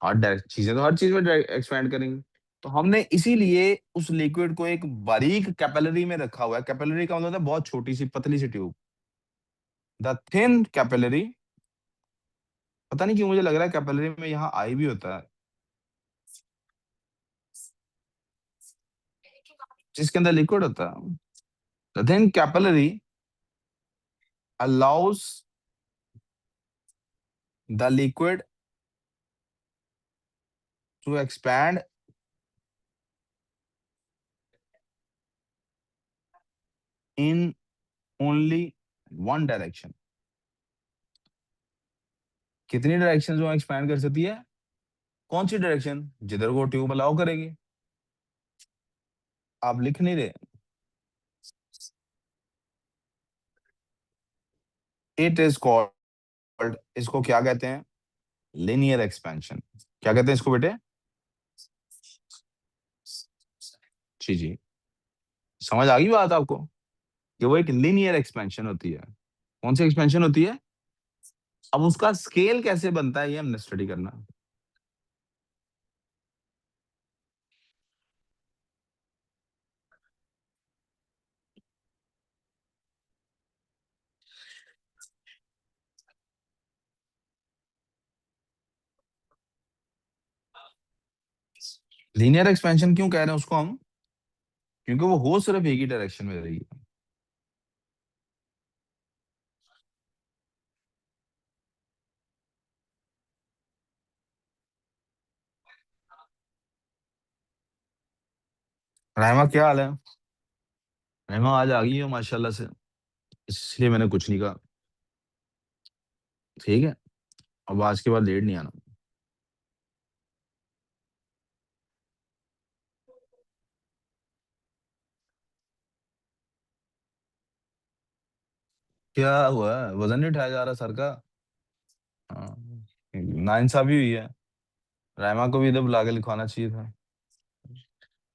A: हर डायरेक्ट चीजें तो हर चीज में एक्सपैंड करेंगी। तो हमने इसीलिए उस लिक्विड को एक बारीक कैपिलरी में रखा हुआ है। कैपिलरी का मतलब होता है बहुत छोटी सी पतली सी ट्यूब, द थिन कैपिलरी। पता नहीं क्यों मुझे लग रहा है कैपिलरी में यहाँ आई भी होता है, जिसके अंदर लिक्विड होता है। The thin capillary allows the liquid to expand in only one direction. कितनी डायरेक्शन जो एक्सपैंड कर सकती है? कौन सी डायरेक्शन? जिधर को ट्यूब अलाउ करेगी। आप लिख नहीं रहे? इट इज कॉल्ड, इसको क्या कहते हैं? Linear expansion. क्या कहते हैं इसको बेटे? जी जी, समझ आ गई बात आपको कि वो एक लीनियर एक्सपेंशन होती है। कौन सी एक्सपेंशन होती है? अब उसका स्केल कैसे बनता है ये हमने स्टडी करना। लीनियर एक्सपेंशन क्यों कह रहे हैं उसको हम? क्योंकि वो हो सिर्फ एक ही डायरेक्शन में रही है। राइमा क्या हाल है? राइमा आज आ गई हो माशाल्लाह से, इसलिए मैंने कुछ नहीं कहा। ठीक है, अब आज के बाद लेट नहीं आना। क्या हुआ है? वजन नहीं उठाया जा रहा सर का? हाँ, नाइंसाफी हुई है। राइमा को भी इधर बुला के लिखवाना चाहिए था।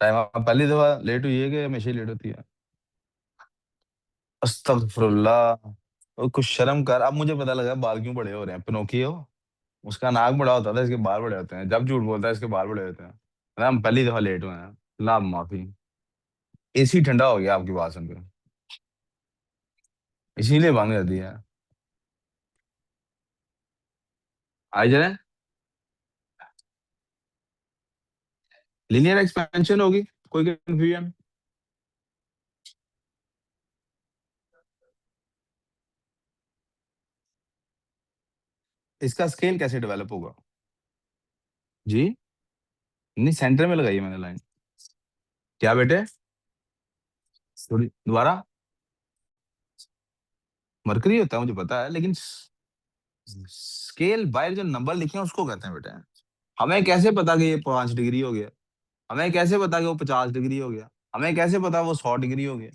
A: राइमा पहली दफा लेट हुई है कि हमेशा ही लेट होती है? अस्तगफुरुल्लाह। और कुछ शर्म कर, अब मुझे पता लगा बाल क्यों बड़े हो रहे हैं। पिनोकियो, उसका नाक बड़ा होता था, इसके बाल बड़े होते हैं। जब झूठ बोलता है इसके बाल बड़े होते हैं। हम पहली दफा लेट हुए हैं। ला माफी। एसी ठंडा हो गया आपकी बात सुनकर, इसीलिए बंद कर दिया। आई जरा, लीनियर एक्सपेंशन होगी, कोई कंफ्यूजन? इसका स्केल कैसे डेवलप होगा? जी, नहीं सेंटर में लगाई है मैंने लाइन। क्या बेटे? थोड़ी दोबारा। मरकरी होता है मुझे पता है, लेकिन स्केल बाय जो नंबर लिखे हैं उसको कहते हैं बेटा। हमें कैसे पता कि ये 5 डिग्री हो गया? हमें कैसे पता कि वो 50 डिग्री हो गया? हमें कैसे पता वो 100 डिग्री हो गया?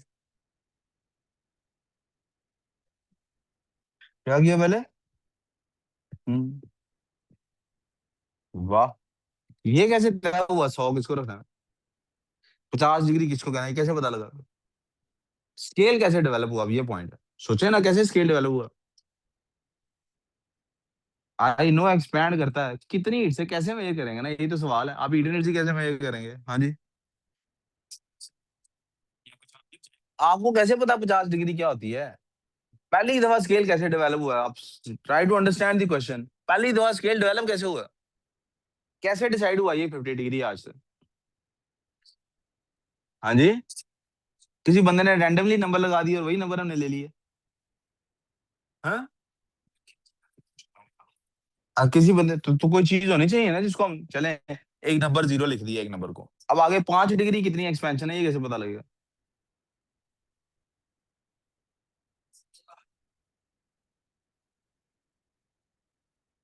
A: क्या किया पहले? हम्म, वाह। ये कैसे तय हुआ 100 किसको रखना है, 50 डिग्री किसको कहना है, कैसे पता लगा? स्केल कैसे डेवलप हुआ, अब ये पॉइंट है। सोचे ना कैसे स्केल डेवलप हुआ। आई नो एक्सपैंड करता है कितनी हीट से, कैसे मेजर करेंगे ना, यही तो सवाल है। आप हीट से कैसे मेजर करेंगे? हाँ जी। आपको कैसे पता 50 डिग्री क्या होती है? पहली दफा स्केल कैसे डेवलप हुआ? आप try to understand the question. पहली दफा स्केल डेवलप कैसे हुआ? कैसे डिसाइड हुआ ये 50 डिग्री आज से? हाँ जी, किसी बंदे ने रैंडमली नंबर लगा दिया और वही नंबर हमने ले लिए। हाँ, किसी बंदे तो कोई चीज होनी चाहिए ना जिसको हम चले, एक नंबर जीरो लिख दिया एक नंबर को। अब आगे 5 डिग्री कितनी एक्सपेंशन है ये कैसे पता लगेगा?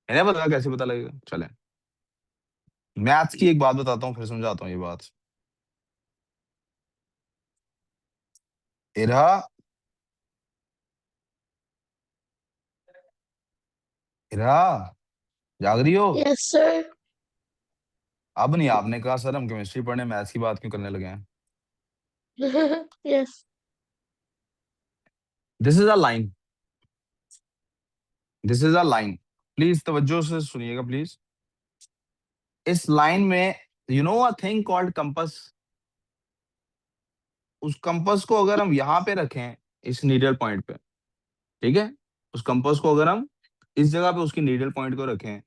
A: इन्हें पता, कैसे पता लगेगा? चले, मैथ्स की एक बात बताता हूँ फिर समझाता हूँ ये बात। इरा, इरा, जाग रही हो?
B: Yes, sir.
A: अब नहीं, आपने कहा सर हम केमिस्ट्री पढ़ने, मैथ्स की बात क्यों करने लगे हैं?
B: Yes.
A: This is a line, this is a line. Please तवज्जो से सुनिएगा प्लीज। इस लाइन में you know a thing called compass. उस कंपास को अगर हम यहाँ पे रखें, इस नीडल पॉइंट पे, ठीक है, उस कंपास को अगर हम इस जगह पे उसकी नीडल पॉइंट को रखें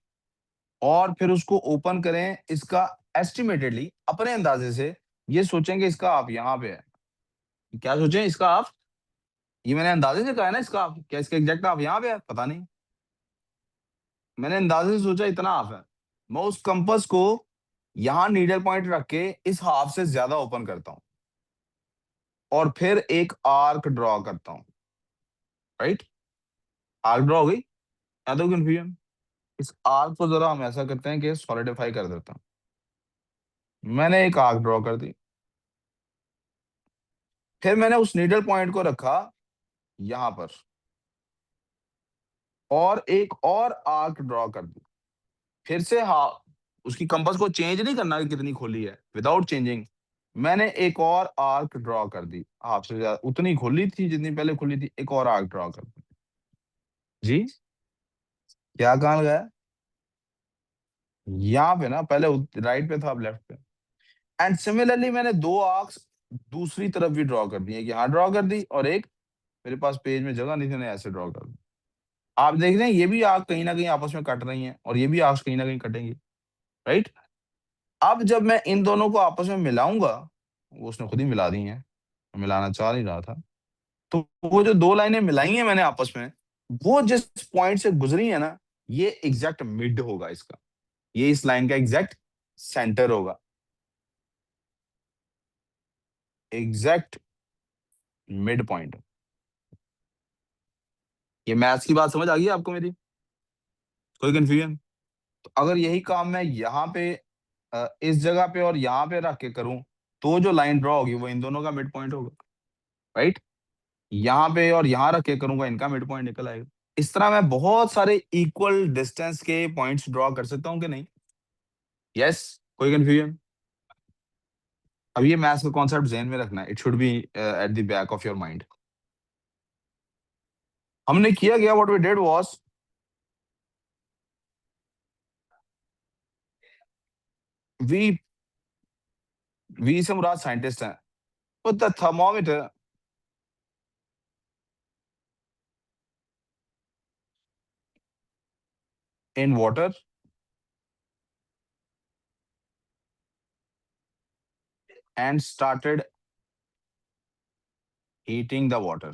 A: और फिर उसको ओपन करें, इसका एस्टिमेटेडली अपने अंदाजे से ये सोचेंगे इसका आप यहाँ पे है। क्या सोचें इसका आप? ये मैंने अंदाजे से कहा है ना इसका आप, क्या इसका एग्जैक्ट आप यहाँ पे है? पता नहीं, मैंने अंदाजे से सोचा इतना हाफ है। मैं उस कंपास को यहाँ नीडल पॉइंट रख के इस हाफ से ज्यादा ओपन करता हूँ और फिर एक आर्क ड्रॉ करता हूँ। राइट, आर्क ड्रॉ हो गई, या तो कंफ्यूजन? इस आर्क को जरा हम ऐसा करते हैं कि सॉलिडिफाई कर देता हूँ। मैंने एक आर्क ड्रॉ कर दी, फिर मैंने उस नीडल पॉइंट को रखा यहाँ पर और एक और आर्क ड्रॉ कर दी। फिर से हाँ, उसकी कंपास को चेंज नहीं करना कि कितनी खोली है, विदाउट चेंजिंग। मैंने एक और आर्क ड्रॉ कर दी, आपसे ज्यादा उतनी खुली थी जितनी पहले खुली थी, एक और आर्क ड्रॉ कर दी। जी, क्या कहाँ लगाया? यहाँ पे ना, पहले राइट पे था, अब लेफ्ट पे। एंड सिमिलरली मैंने दो आर्क्स दूसरी तरफ भी ड्रॉ कर दी, एक यहाँ ड्रॉ कर दी और एक, मेरे पास पेज में जगह नहीं थी, मैंने ऐसे ड्रॉ कर दी। आप देख रहे हैं ये भी आर्क कहीं ना कहीं आपस में कट रही हैं और ये भी आर्क्स कहीं ना कहीं कटेंगी, राइट? अब जब मैं इन दोनों को आपस में मिलाऊंगा, वो उसने खुद ही मिला दी हैं, मैं मिलाना चाह नहीं रहा था, तो वो जो दो लाइनें मिलाई हैं मैंने आपस में, वो जिस पॉइंट से गुजरी है ना, ये एग्जैक्ट मिड होगा इसका, ये इस लाइन का एग्जैक्ट सेंटर होगा, एग्जैक्ट मिड पॉइंट। ये मैथ्स की बात समझ आ गई है आपको मेरी? कोई कंफ्यूजन? तो अगर यही काम मैं यहाँ पे इस जगह पे और यहाँ पे रख के करूं, तो जो लाइन ड्रॉ होगी वो इन दोनों का मिड पॉइंट होगा, राइट? यहाँ पे और यहाँ रख के करूंगा, इनका मिड पॉइंट निकल आएगा। इस तरह मैं बहुत सारे इक्वल डिस्टेंस के पॉइंट्स ड्रॉ कर सकता हूँ कि नहीं? यस। कोई कंफ्यूजन? अब ये मैथ्स का कॉन्सेप्ट ज़हन में रखना है, it should be at the back of your mind. हमने किया गया, what we did was, we we से मुराद साइंटिस्ट हैं, put the thermometer in water and started heating the water.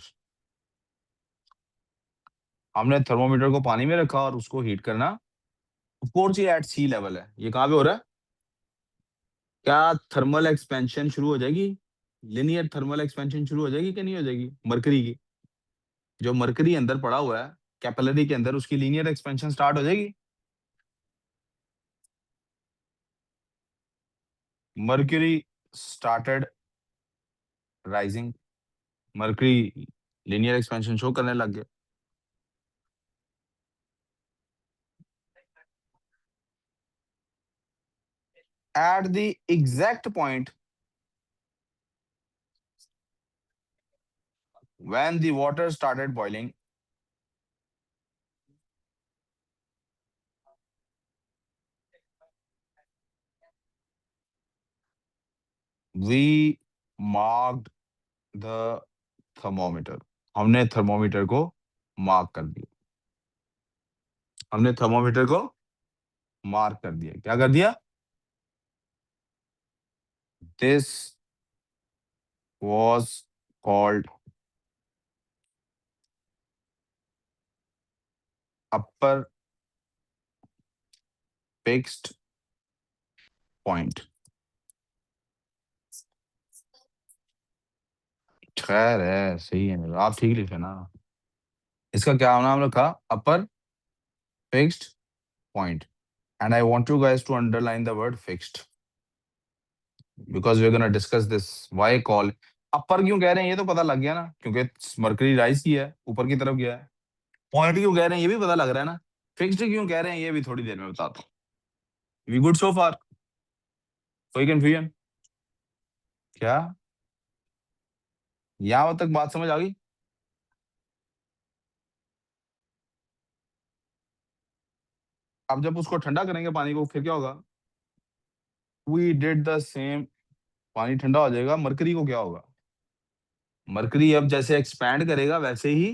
A: हमने थर्मोमीटर को पानी में रखा और उसको हीट करना। ऑफ कोर्स ये एट सी लेवल है, ये कहाँ पे हो रहा है? क्या थर्मल एक्सपेंशन शुरू हो जाएगी? लिनियर थर्मल एक्सपेंशन शुरू हो जाएगी कि नहीं हो जाएगी मरकरी की? जो मरकरी अंदर पड़ा हुआ है कैपिलरी के अंदर, उसकी लीनियर एक्सपेंशन स्टार्ट हो जाएगी। Mercury started rising, mercury linear expansion show करने लग गया। At the exact point when the water started boiling, we marked the thermometer. हमने थर्मोमीटर को मार्क कर दिया, हमने थर्मोमीटर को मार्क कर दिया। क्या कर दिया? This was called upper fixed point। खैर है, सही है मेरा, आप ठीक लिखे ना। इसका क्या नाम रखा? Upper fixed point. And I want you guys to underline the word fixed, because we are gonna discuss this. Why call upper क्यों कह रहे हैं ये तो पता लग गया ना, क्योंकि मरकरी राइज की है, ऊपर की तरफ गया है। पॉइंट क्यों कह रहे हैं ये भी पता लग रहा है ना। फिक्स्ड क्यों कह रहे हैं ये भी थोड़ी देर में बताता हूँ। वी गुड सो फार? कोई कंफ्यूजन? क्या यहाँ तक बात समझ आ गई? अब जब उसको ठंडा करेंगे पानी को, फिर क्या होगा? We did the same. पानी ठंडा हो जाएगा, मरकरी को क्या होगा? मरकरी अब जैसे एक्सपैंड करेगा वैसे ही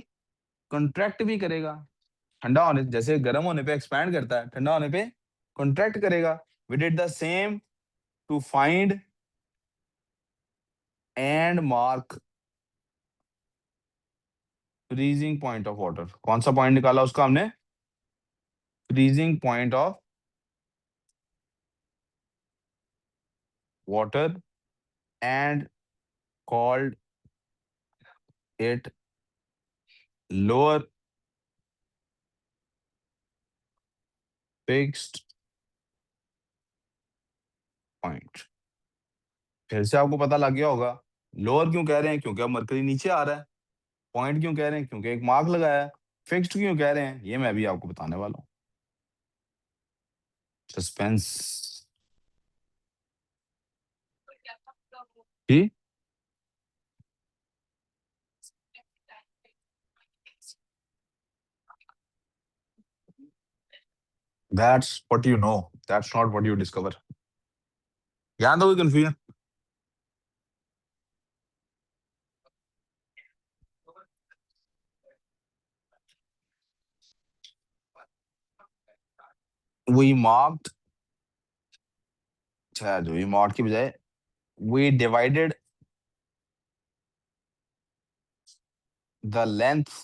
A: कॉन्ट्रैक्ट भी करेगा। ठंडा होने, जैसे गर्म होने पे एक्सपैंड करता है, ठंडा होने पे कॉन्ट्रैक्ट करेगा। We did the same to find and mark freezing point of water. कौन सा पॉइंट निकाला उसका हमने? Freezing point of water and called it lower fixed point. फिर से आपको पता लग गया होगा। लोअर क्यों कह रहे हैं? क्योंकि अब मरकरी नीचे आ रहा है। पॉइंट क्यों कह रहे हैं? क्योंकि एक मार्क लगाया है। फिक्स्ड क्यों कह रहे हैं? ये मैं भी आपको बताने वाला हूँ। सस्पेंस। जी,
C: That's what you know. That's not what you discover.
A: यहाँ तो कोई कंफ्यूजन? We marked, अच्छा जो we marked की बजाय we divided the length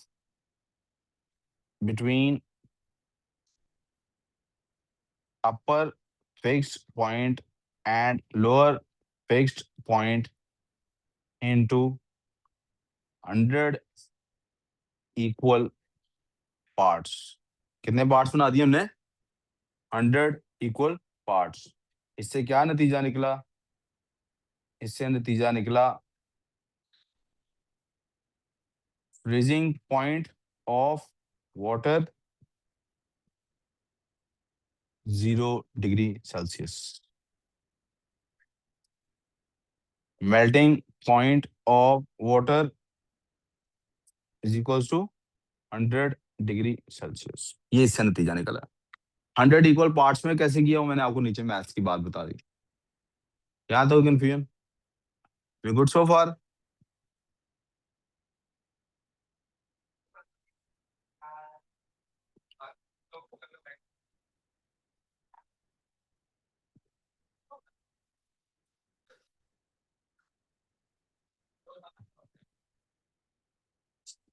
A: between upper fixed point and lower fixed point into 100 equal parts. कितने पार्ट्स बना दिए हमने? 100 इक्वल पार्ट्स। इससे क्या नतीजा निकला? इससे नतीजा निकला freezing point of water 0 degree Celsius, melting point of water is equal to 100 degree Celsius. ये इससे नतीजा निकला। 100 इक्वल पार्ट्स में कैसे किया वो मैंने आपको नीचे मैथ्स की बात बता दी। यहाँ तो कंफ्यूजन? वी गुड सो फार?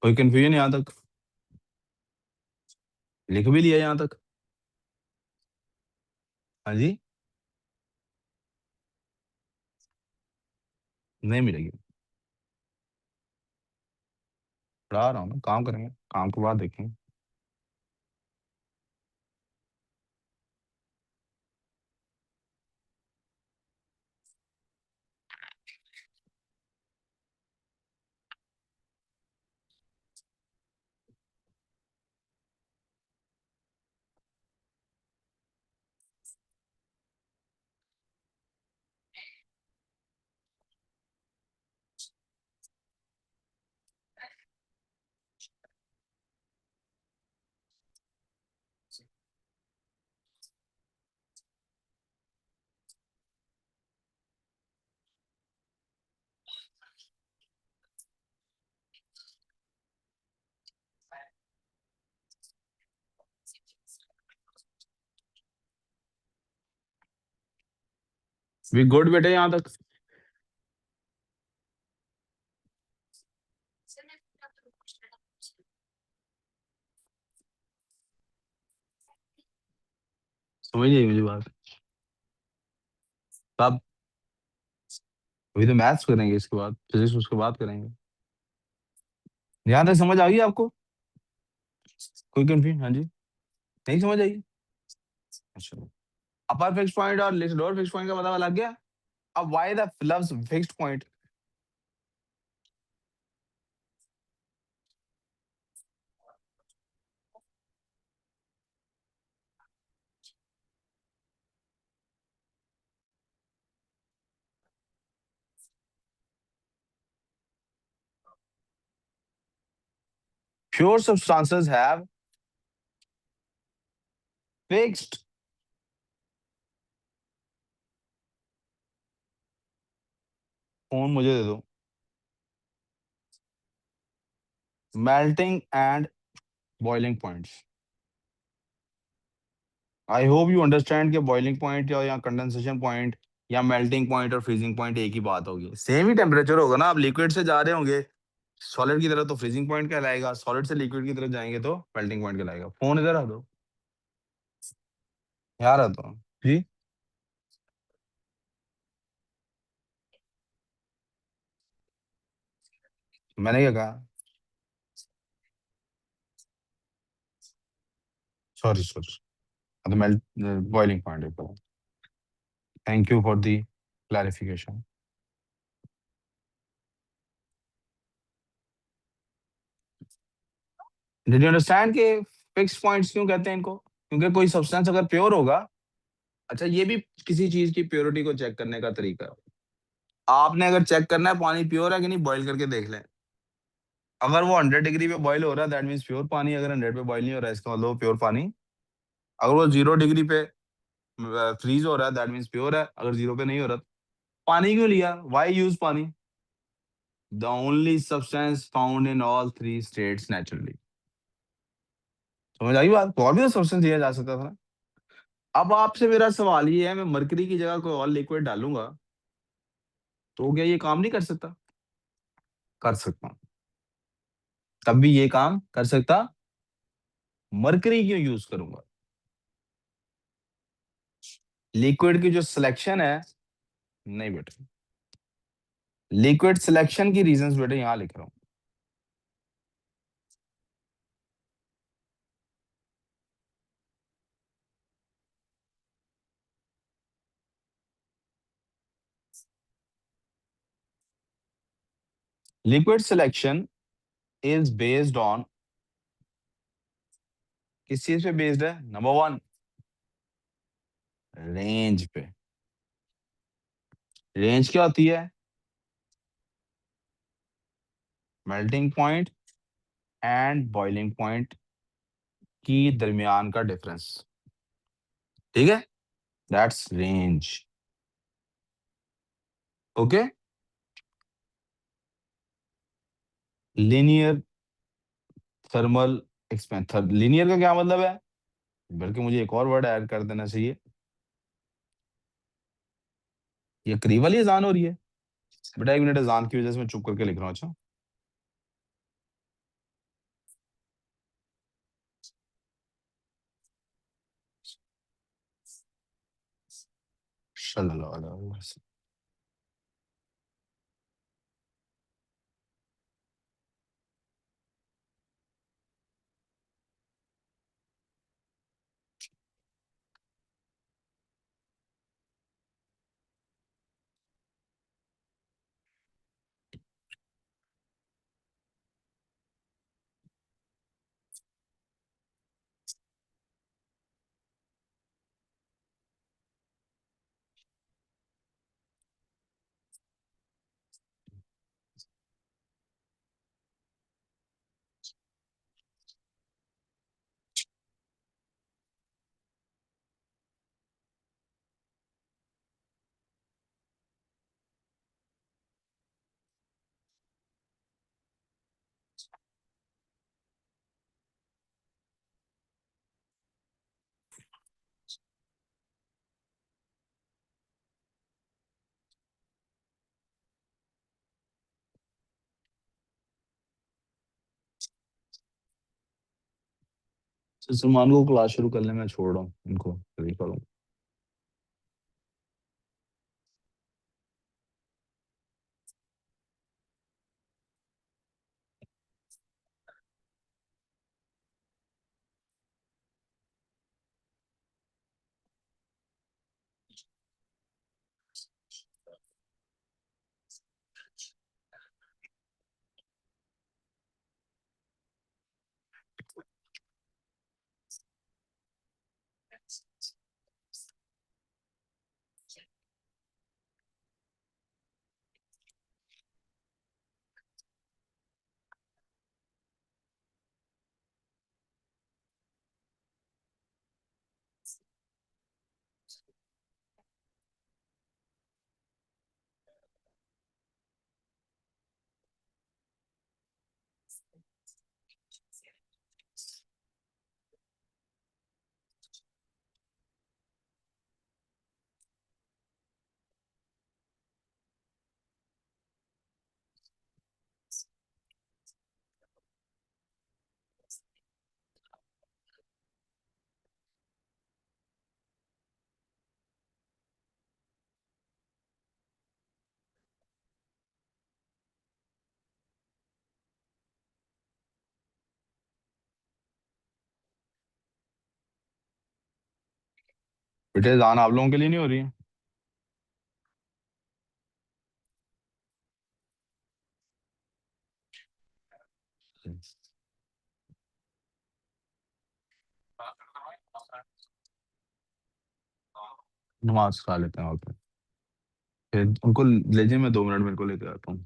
A: कोई कंफ्यूजन यहाँ तक? लिख भी लिया यहाँ तक? हाँ जी, नहीं मिलेगी। पढ़ा रहा हूँ ना, काम करेंगे, काम के बाद देखेंगे। वी गुड बेटे यहाँ तक? समझ नहीं मुझे बात। तब अभी तो मैथ्स करेंगे, इसके बाद फिजिक्स उसके बाद करेंगे। यहाँ तक समझ आ गई आपको? कोई कंफ्यूजन? हाँ जी, नहीं समझ आई? अच्छा, अपर फिक्स पॉइंट और लोअर फिक्स पॉइंट का पता लग गया। अब why the loves fixed point? Pure substances have fixed phone मुझे दे दो melting and boiling points. I hope you understand कि बॉइलिंग पॉइंट या कंडेंसेशन पॉइंट या मेल्टिंग पॉइंट और फ्रीजिंग पॉइंट एक ही बात होगी, सेम ही टेम्परेचर होगा ना। आप लिक्विड से जा रहे होंगे सॉलिड की तरफ तो फ्रीजिंग पॉइंट कहलाएगा, सॉलिड से लिक्विड की तरफ जाएंगे तो मेल्टिंग पॉइंट कहलाएगा। फोन इधर आ दो यार, आता हूँ जी। मैंने क्या कहा? सॉरी सॉरी, तो मेल्ट बॉइलिंग पॉइंट है। Thank you for the clarification. Did you understand कि फिक्स पॉइंट्स क्यों कहते हैं इनको? क्योंकि कोई सब्सटेंस अगर प्योर होगा, अच्छा ये भी किसी चीज की प्योरिटी को चेक करने का तरीका है। आपने अगर चेक करना है पानी प्योर है कि नहीं, बॉईल करके देख लें। अगर वो 100 डिग्री पे बॉईल हो रहा है दैट मीन्स प्योर पानी, अगर 100 पे बॉईल नहीं हो रहा है इसका मतलब प्योर पानी। अगर वो 0 डिग्री पे फ्रीज हो रहा है दैट मीन्स प्योर है, अगर 0 पे नहीं हो रहा तो पानी क्यों लिया, वाई यूज पानी? The only substance found in all three states naturally. समझ आई बात? तो और भी तो सब्सटेंस दिया जा सकता था। अब आपसे मेरा सवाल ये है, मैं मरकरी की जगह कोई और लिक्विड डालूंगा तो क्या ये काम नहीं कर सकता? कर सकता हूं। तब भी ये काम कर सकता, मरकरी क्यों यूज करूंगा? लिक्विड की जो सिलेक्शन है, नहीं बेटे, लिक्विड सिलेक्शन की रीजंस बेटे यहां लिख रहा हूं। Liquid selection is based on, किस चीज पे बेस्ड है? नंबर वन, रेंज पे। रेंज क्या होती है? Melting point and boiling point की दरमियान का डिफरेंस। ठीक है, that's range. Okay. Linear thermal expansion, linear का क्या मतलब है? बल्कि मुझे एक और वर्ड ऐड कर देना चाहिए। ये करीब वाली अजान हो रही है बेटा, 1 मिनट, अजान की वजह से मैं चुप करके लिख रहा हूँ। अच्छा, सल्लल्लाहु अलैहि वसल्लम। सलमान को क्लास शुरू कर ले, मैं छोड़ रहा हूँ इनको, फ्री करूँ। बेटे अजान आप लोगों के लिए नहीं हो रही है? नमाज खा लेते हैं वहाँ पे। फिर उनको ले जाइए, मैं 2 मिनट मेरे को लेके आता हूँ।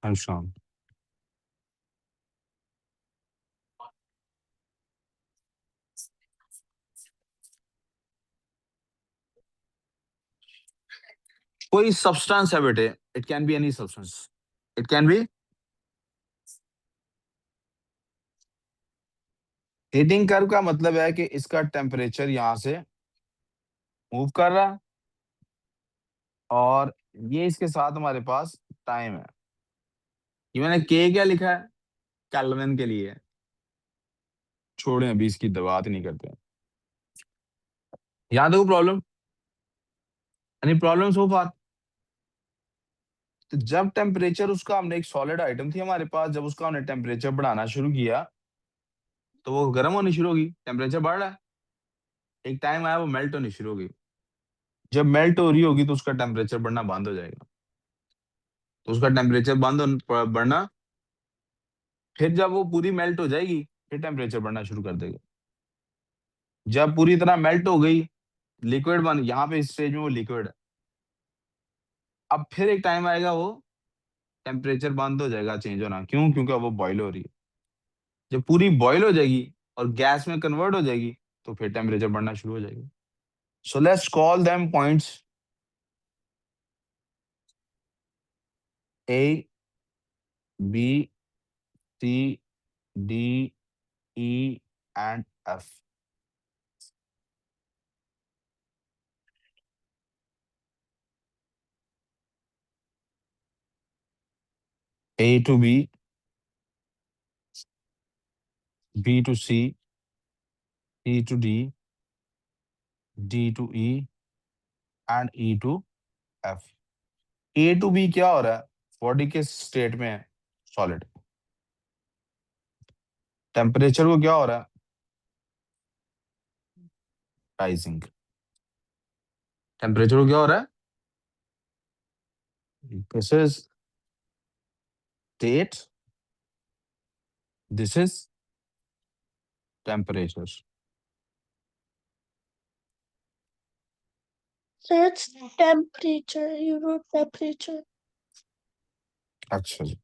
A: अच्छा, कोई सब्सटेंस है बेटे, it can be any substance, it can be. Heating curve का मतलब है कि इसका टेम्परेचर यहां से मूव कर रहा है, और ये इसके साथ हमारे पास टाइम है। ये मैंने के क्या लिखा है, केल्विन के लिए। छोड़े, अभी इसकी बात ही नहीं करते। यहाँ देखो प्रॉब्लम, एनी प्रॉब्लम सो फार। तो जब टेम्परेचर उसका, हमने एक सॉलिड आइटम थी हमारे पास, जब उसका हमने टेम्परेचर बढ़ाना शुरू किया तो वो गर्म होनी शुरू होगी, टेम्परेचर बढ़ रहा है। एक टाइम आया वो मेल्ट होनी शुरू होगी। जब मेल्ट हो रही होगी तो उसका टेम्परेचर बढ़ना बंद हो जाएगा। तो उसका टेम्परेचर बढ़ना, फिर जब वो पूरी मेल्ट हो जाएगी फिर टेम्परेचर बढ़ना शुरू कर देगा। जब पूरी तरह मेल्ट हो गई, लिक्विड बन, यहाँ पे इस स्टेज में वो लिक्विड है। अब फिर एक टाइम आएगा वो टेम्परेचर बंद हो जाएगा चेंज होना। क्यों? क्योंकि अब वो बॉयल हो रही है। जब पूरी बॉयल हो जाएगी और गैस में कन्वर्ट हो जाएगी तो फिर टेम्परेचर बढ़ना शुरू हो जाएगा। So let's call them points A, B, C, D, E and F. A to B, B to C, C to D, D to E and E to F. A to B क्या हो रहा है? Body के state में है solid. Temperature को क्या हो रहा है? राइजिंग। टेम्परेचर को क्या हो रहा है? This is state, this is temperature.
B: So it's temperature. You wrote temperature.
A: अच्छा जी।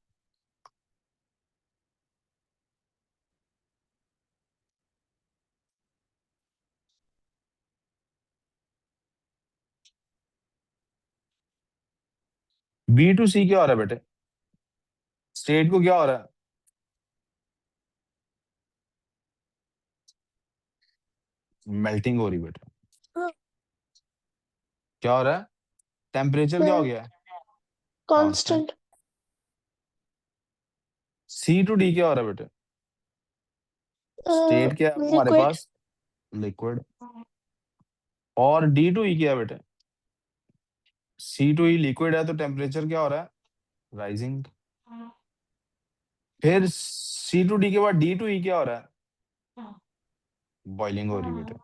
A: बी टू सी क्या हो रहा है बेटे? स्टेट को क्या हो रहा है? मेल्टिंग हो रही बेटे।
B: Uh,
A: क्या हो रहा है? टेम्परेचर क्या हो गया है? Constant.
B: constant.
A: C to D क्या हो रहा है बेटे?
B: Uh,
A: स्टेट क्या है हमारे
B: liquid.
A: पास? लिक्विड। और डी टू ई क्या है बेटे? सी टू ई लिक्विड है तो टेम्परेचर क्या हो रहा है? राइजिंग। फिर सी टू डी के बाद डी टू ई क्या हो रहा है? बॉइलिंग हो रही है बेटे।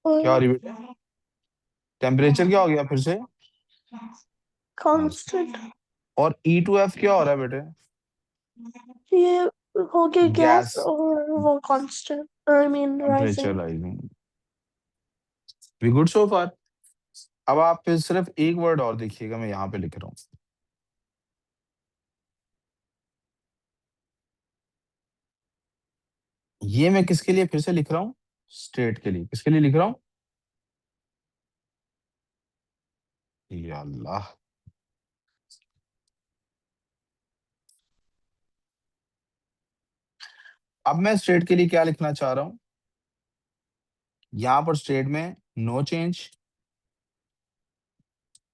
A: क्या हो
B: Uh,
A: रही है बेटे? टेम्परेचर क्या हो गया फिर से?
B: constant.
A: और ई टू एफ क्या हो रहा है बेटे?
B: ये हो गया
A: गैस।
B: gas और वो constant. I mean
A: temperature
B: rising.
A: Rising. We good so far. अब आप फिर सिर्फ एक वर्ड और देखिएगा, मैं यहाँ पे लिख रहा हूँ। ये मैं किसके लिए फिर से लिख रहा हूँ? स्टेट के लिए। किसके लिए लिख रहा हूँ? या अल्लाह। अब मैं स्टेट के लिए क्या लिखना चाह रहा हूँ? यहां पर स्टेट में नो चेंज,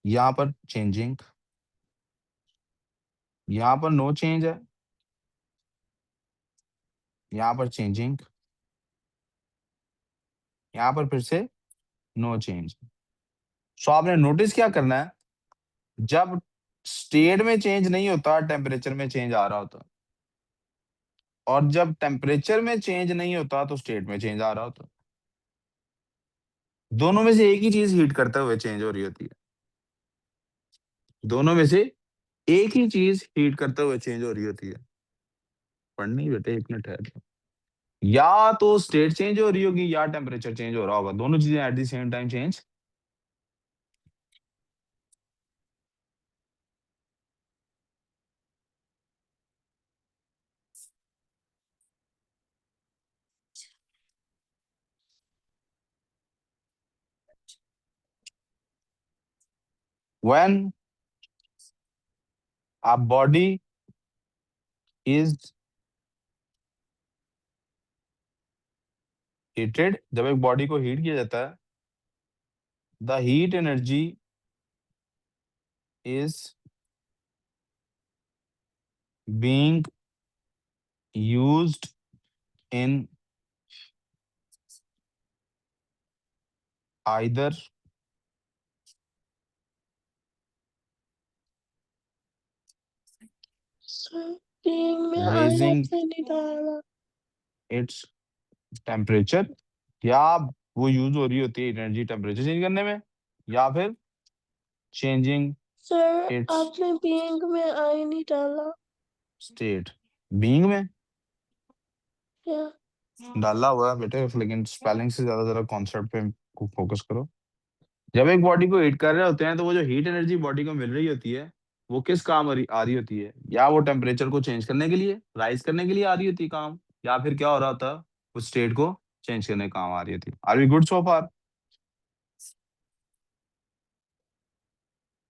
A: यहां पर चेंजिंग, यहां पर नो चेंज है, यहां पर चेंजिंग, यहां पर फिर से नो चेंज। सो आपने नोटिस क्या करना है, जब स्टेट में चेंज नहीं होता टेम्परेचर में चेंज आ रहा होता, और जब टेम्परेचर में चेंज नहीं होता तो स्टेट में चेंज आ रहा होता। दोनों में से एक ही चीज हीट करते हुए चेंज हो रही होती है। दोनों में से एक ही चीज हीट करते हुए चेंज हो रही होती है। पढ़नी बेटे, एक मिनट ठहर। या तो स्टेट चेंज हो रही होगी या टेम्परेचर चेंज हो रहा होगा, दोनों चीजें at the same time change when a body is heated, जब एक बॉडी को हीट किया जाता है, the heat energy is being used in either
B: sir being में
A: raising
B: आयरन से नहीं डाला।
A: its temperature, या वो यूज हो रही होती है एनर्जी टेम्परेचर चेंज करने में, या फिर चेंजिंग
B: सर
A: इट्स
B: आपने बीइंग में आई नहीं डाला।
A: स्टेट। बीइंग में
B: या
A: डाला हुआ है बेटे, लेकिन स्पेलिंग से ज्यादा जरा कॉन्सेप्ट पे फोकस करो। जब एक बॉडी को हीट कर रहे होते हैं तो वो जो हीट एनर्जी बॉडी को मिल रही होती है, वो किस काम आ रही होती है? या वो टेम्परेचर को चेंज करने के लिए, राइज करने के लिए आ रही होती है काम, या फिर क्या हो रहा होता है, उस स्टेट को चेंज करने का काम आ रही होती है। आर वी गुड सो फार?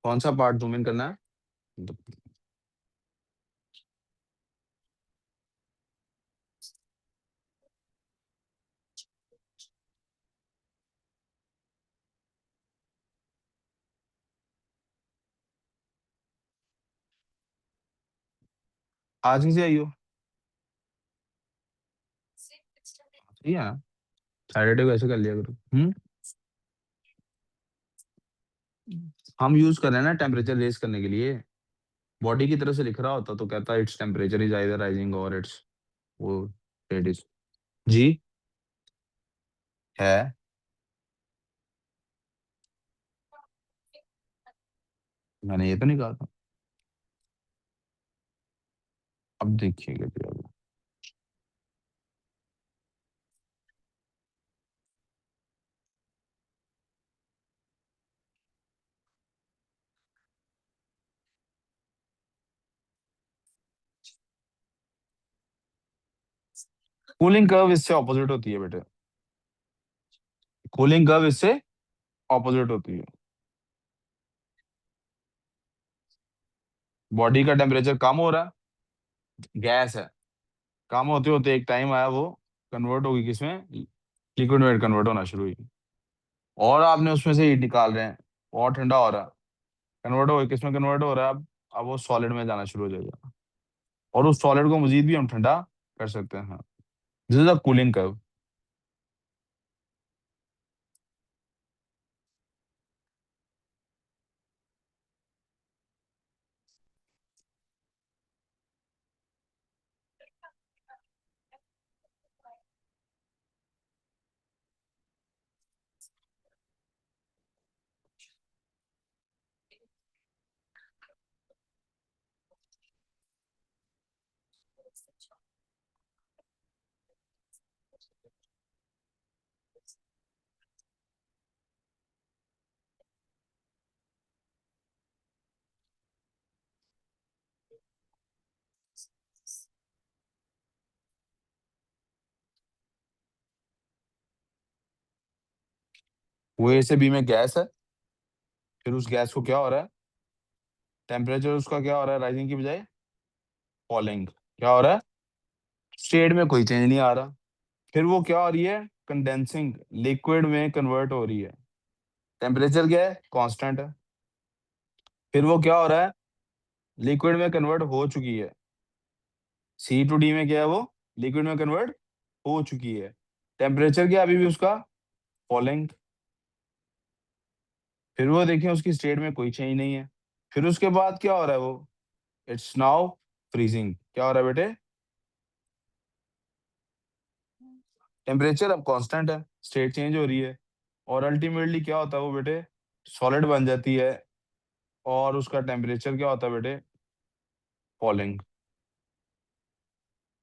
A: कौन सा पार्ट जूम इन करना है? आज कैसे आई हो? सही है ना, सैटरडे को ऐसे कर लिया करो। हम यूज कर रहे हैं ना टेम्परेचर रेज करने के लिए, बॉडी की तरफ से लिख रहा होता तो कहता its temperature is either rising और इट्स वो रेट इज। जी है, मैंने ये तो नहीं कहा था। अब देखिएगा फिर अब। कूलिंग कर्व इससे ऑपोजिट होती है बेटे, कूलिंग कर्व इससे ऑपोजिट होती है। बॉडी का टेम्परेचर कम हो रहा है, गैस है, कम होते होते एक टाइम आया वो कन्वर्ट होगी किसमें, लिक्विड में कन्वर्ट होना शुरू हुई, और आपने उसमें से हीट निकाल रहे हैं, और ठंडा हो रहा है, कन्वर्ट हो किसमें कन्वर्ट हो रहा है अब वो सॉलिड में जाना शुरू हो जाएगा, और उस सॉलिड को मजीद भी हम ठंडा कर सकते हैं। This is a cooling curve. वो ए से बी में गैस है, फिर उस गैस को क्या हो रहा है, टेम्परेचर उसका क्या हो रहा है, राइजिंग की बजाय फॉलिंग। क्या हो रहा है, स्टेट में कोई चेंज नहीं आ रहा, फिर वो क्या हो रही है, कंडेंसिंग, लिक्विड में कन्वर्ट हो रही है, टेम्परेचर क्या है, कांस्टेंट है, फिर वो क्या हो रहा है, लिक्विड में कन्वर्ट हो चुकी है, सी टू डी में क्या है वो, लिक्विड में कन्वर्ट हो चुकी है, टेम्परेचर क्या है अभी भी उसका, फॉलिंग, फिर वो देखिए उसकी स्टेट में कोई चेंज नहीं है, फिर उसके बाद क्या हो रहा है वो, इट्स नाउ फ्रीजिंग। क्या हो रहा है बेटे, टेम्परेचर अब कांस्टेंट है, स्टेट चेंज हो रही है, और अल्टीमेटली क्या होता है वो बेटे, सॉलिड बन जाती है, और उसका टेम्परेचर क्या होता है बेटे, फॉलिंग।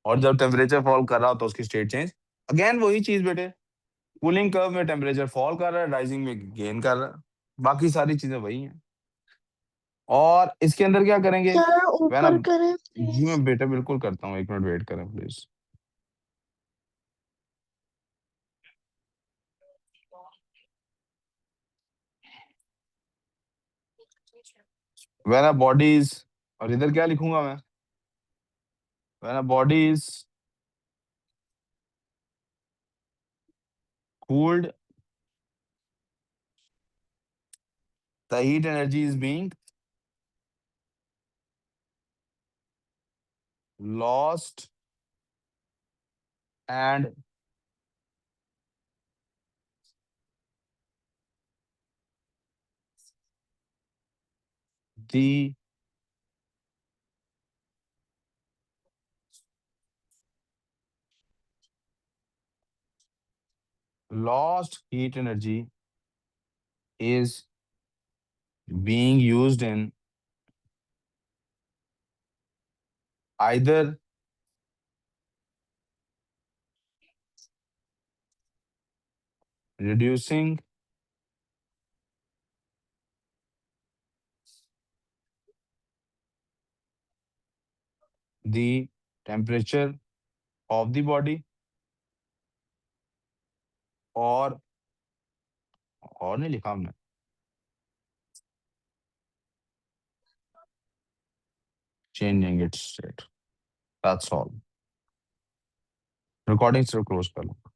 A: और जब टेम्परेचर फॉल कर रहा होता है उसकी स्टेट चेंज, अगेन वही चीज बेटे, कूलिंग कर्व में टेम्परेचर फॉल कर रहा है, राइजिंग में गेन कर रहा है, बाकी सारी चीजें वही हैं। और इसके अंदर क्या करेंगे,
B: सर
A: वह ना,
B: ऊपर करें
A: जी
B: प्लीज।
A: मैं बेटा बिल्कुल करता हूँ, 1 मिनट वेट करें प्लीज। वह बॉडीज, और इधर क्या लिखूंगा मैं, वह bodies cooled, the heat energy is being lost and the lost heat energy is being used in either reducing the temperature of the body और नहीं लिखा हमने, changing its state, that's all। Recording सिर्फ क्लोज कर लो।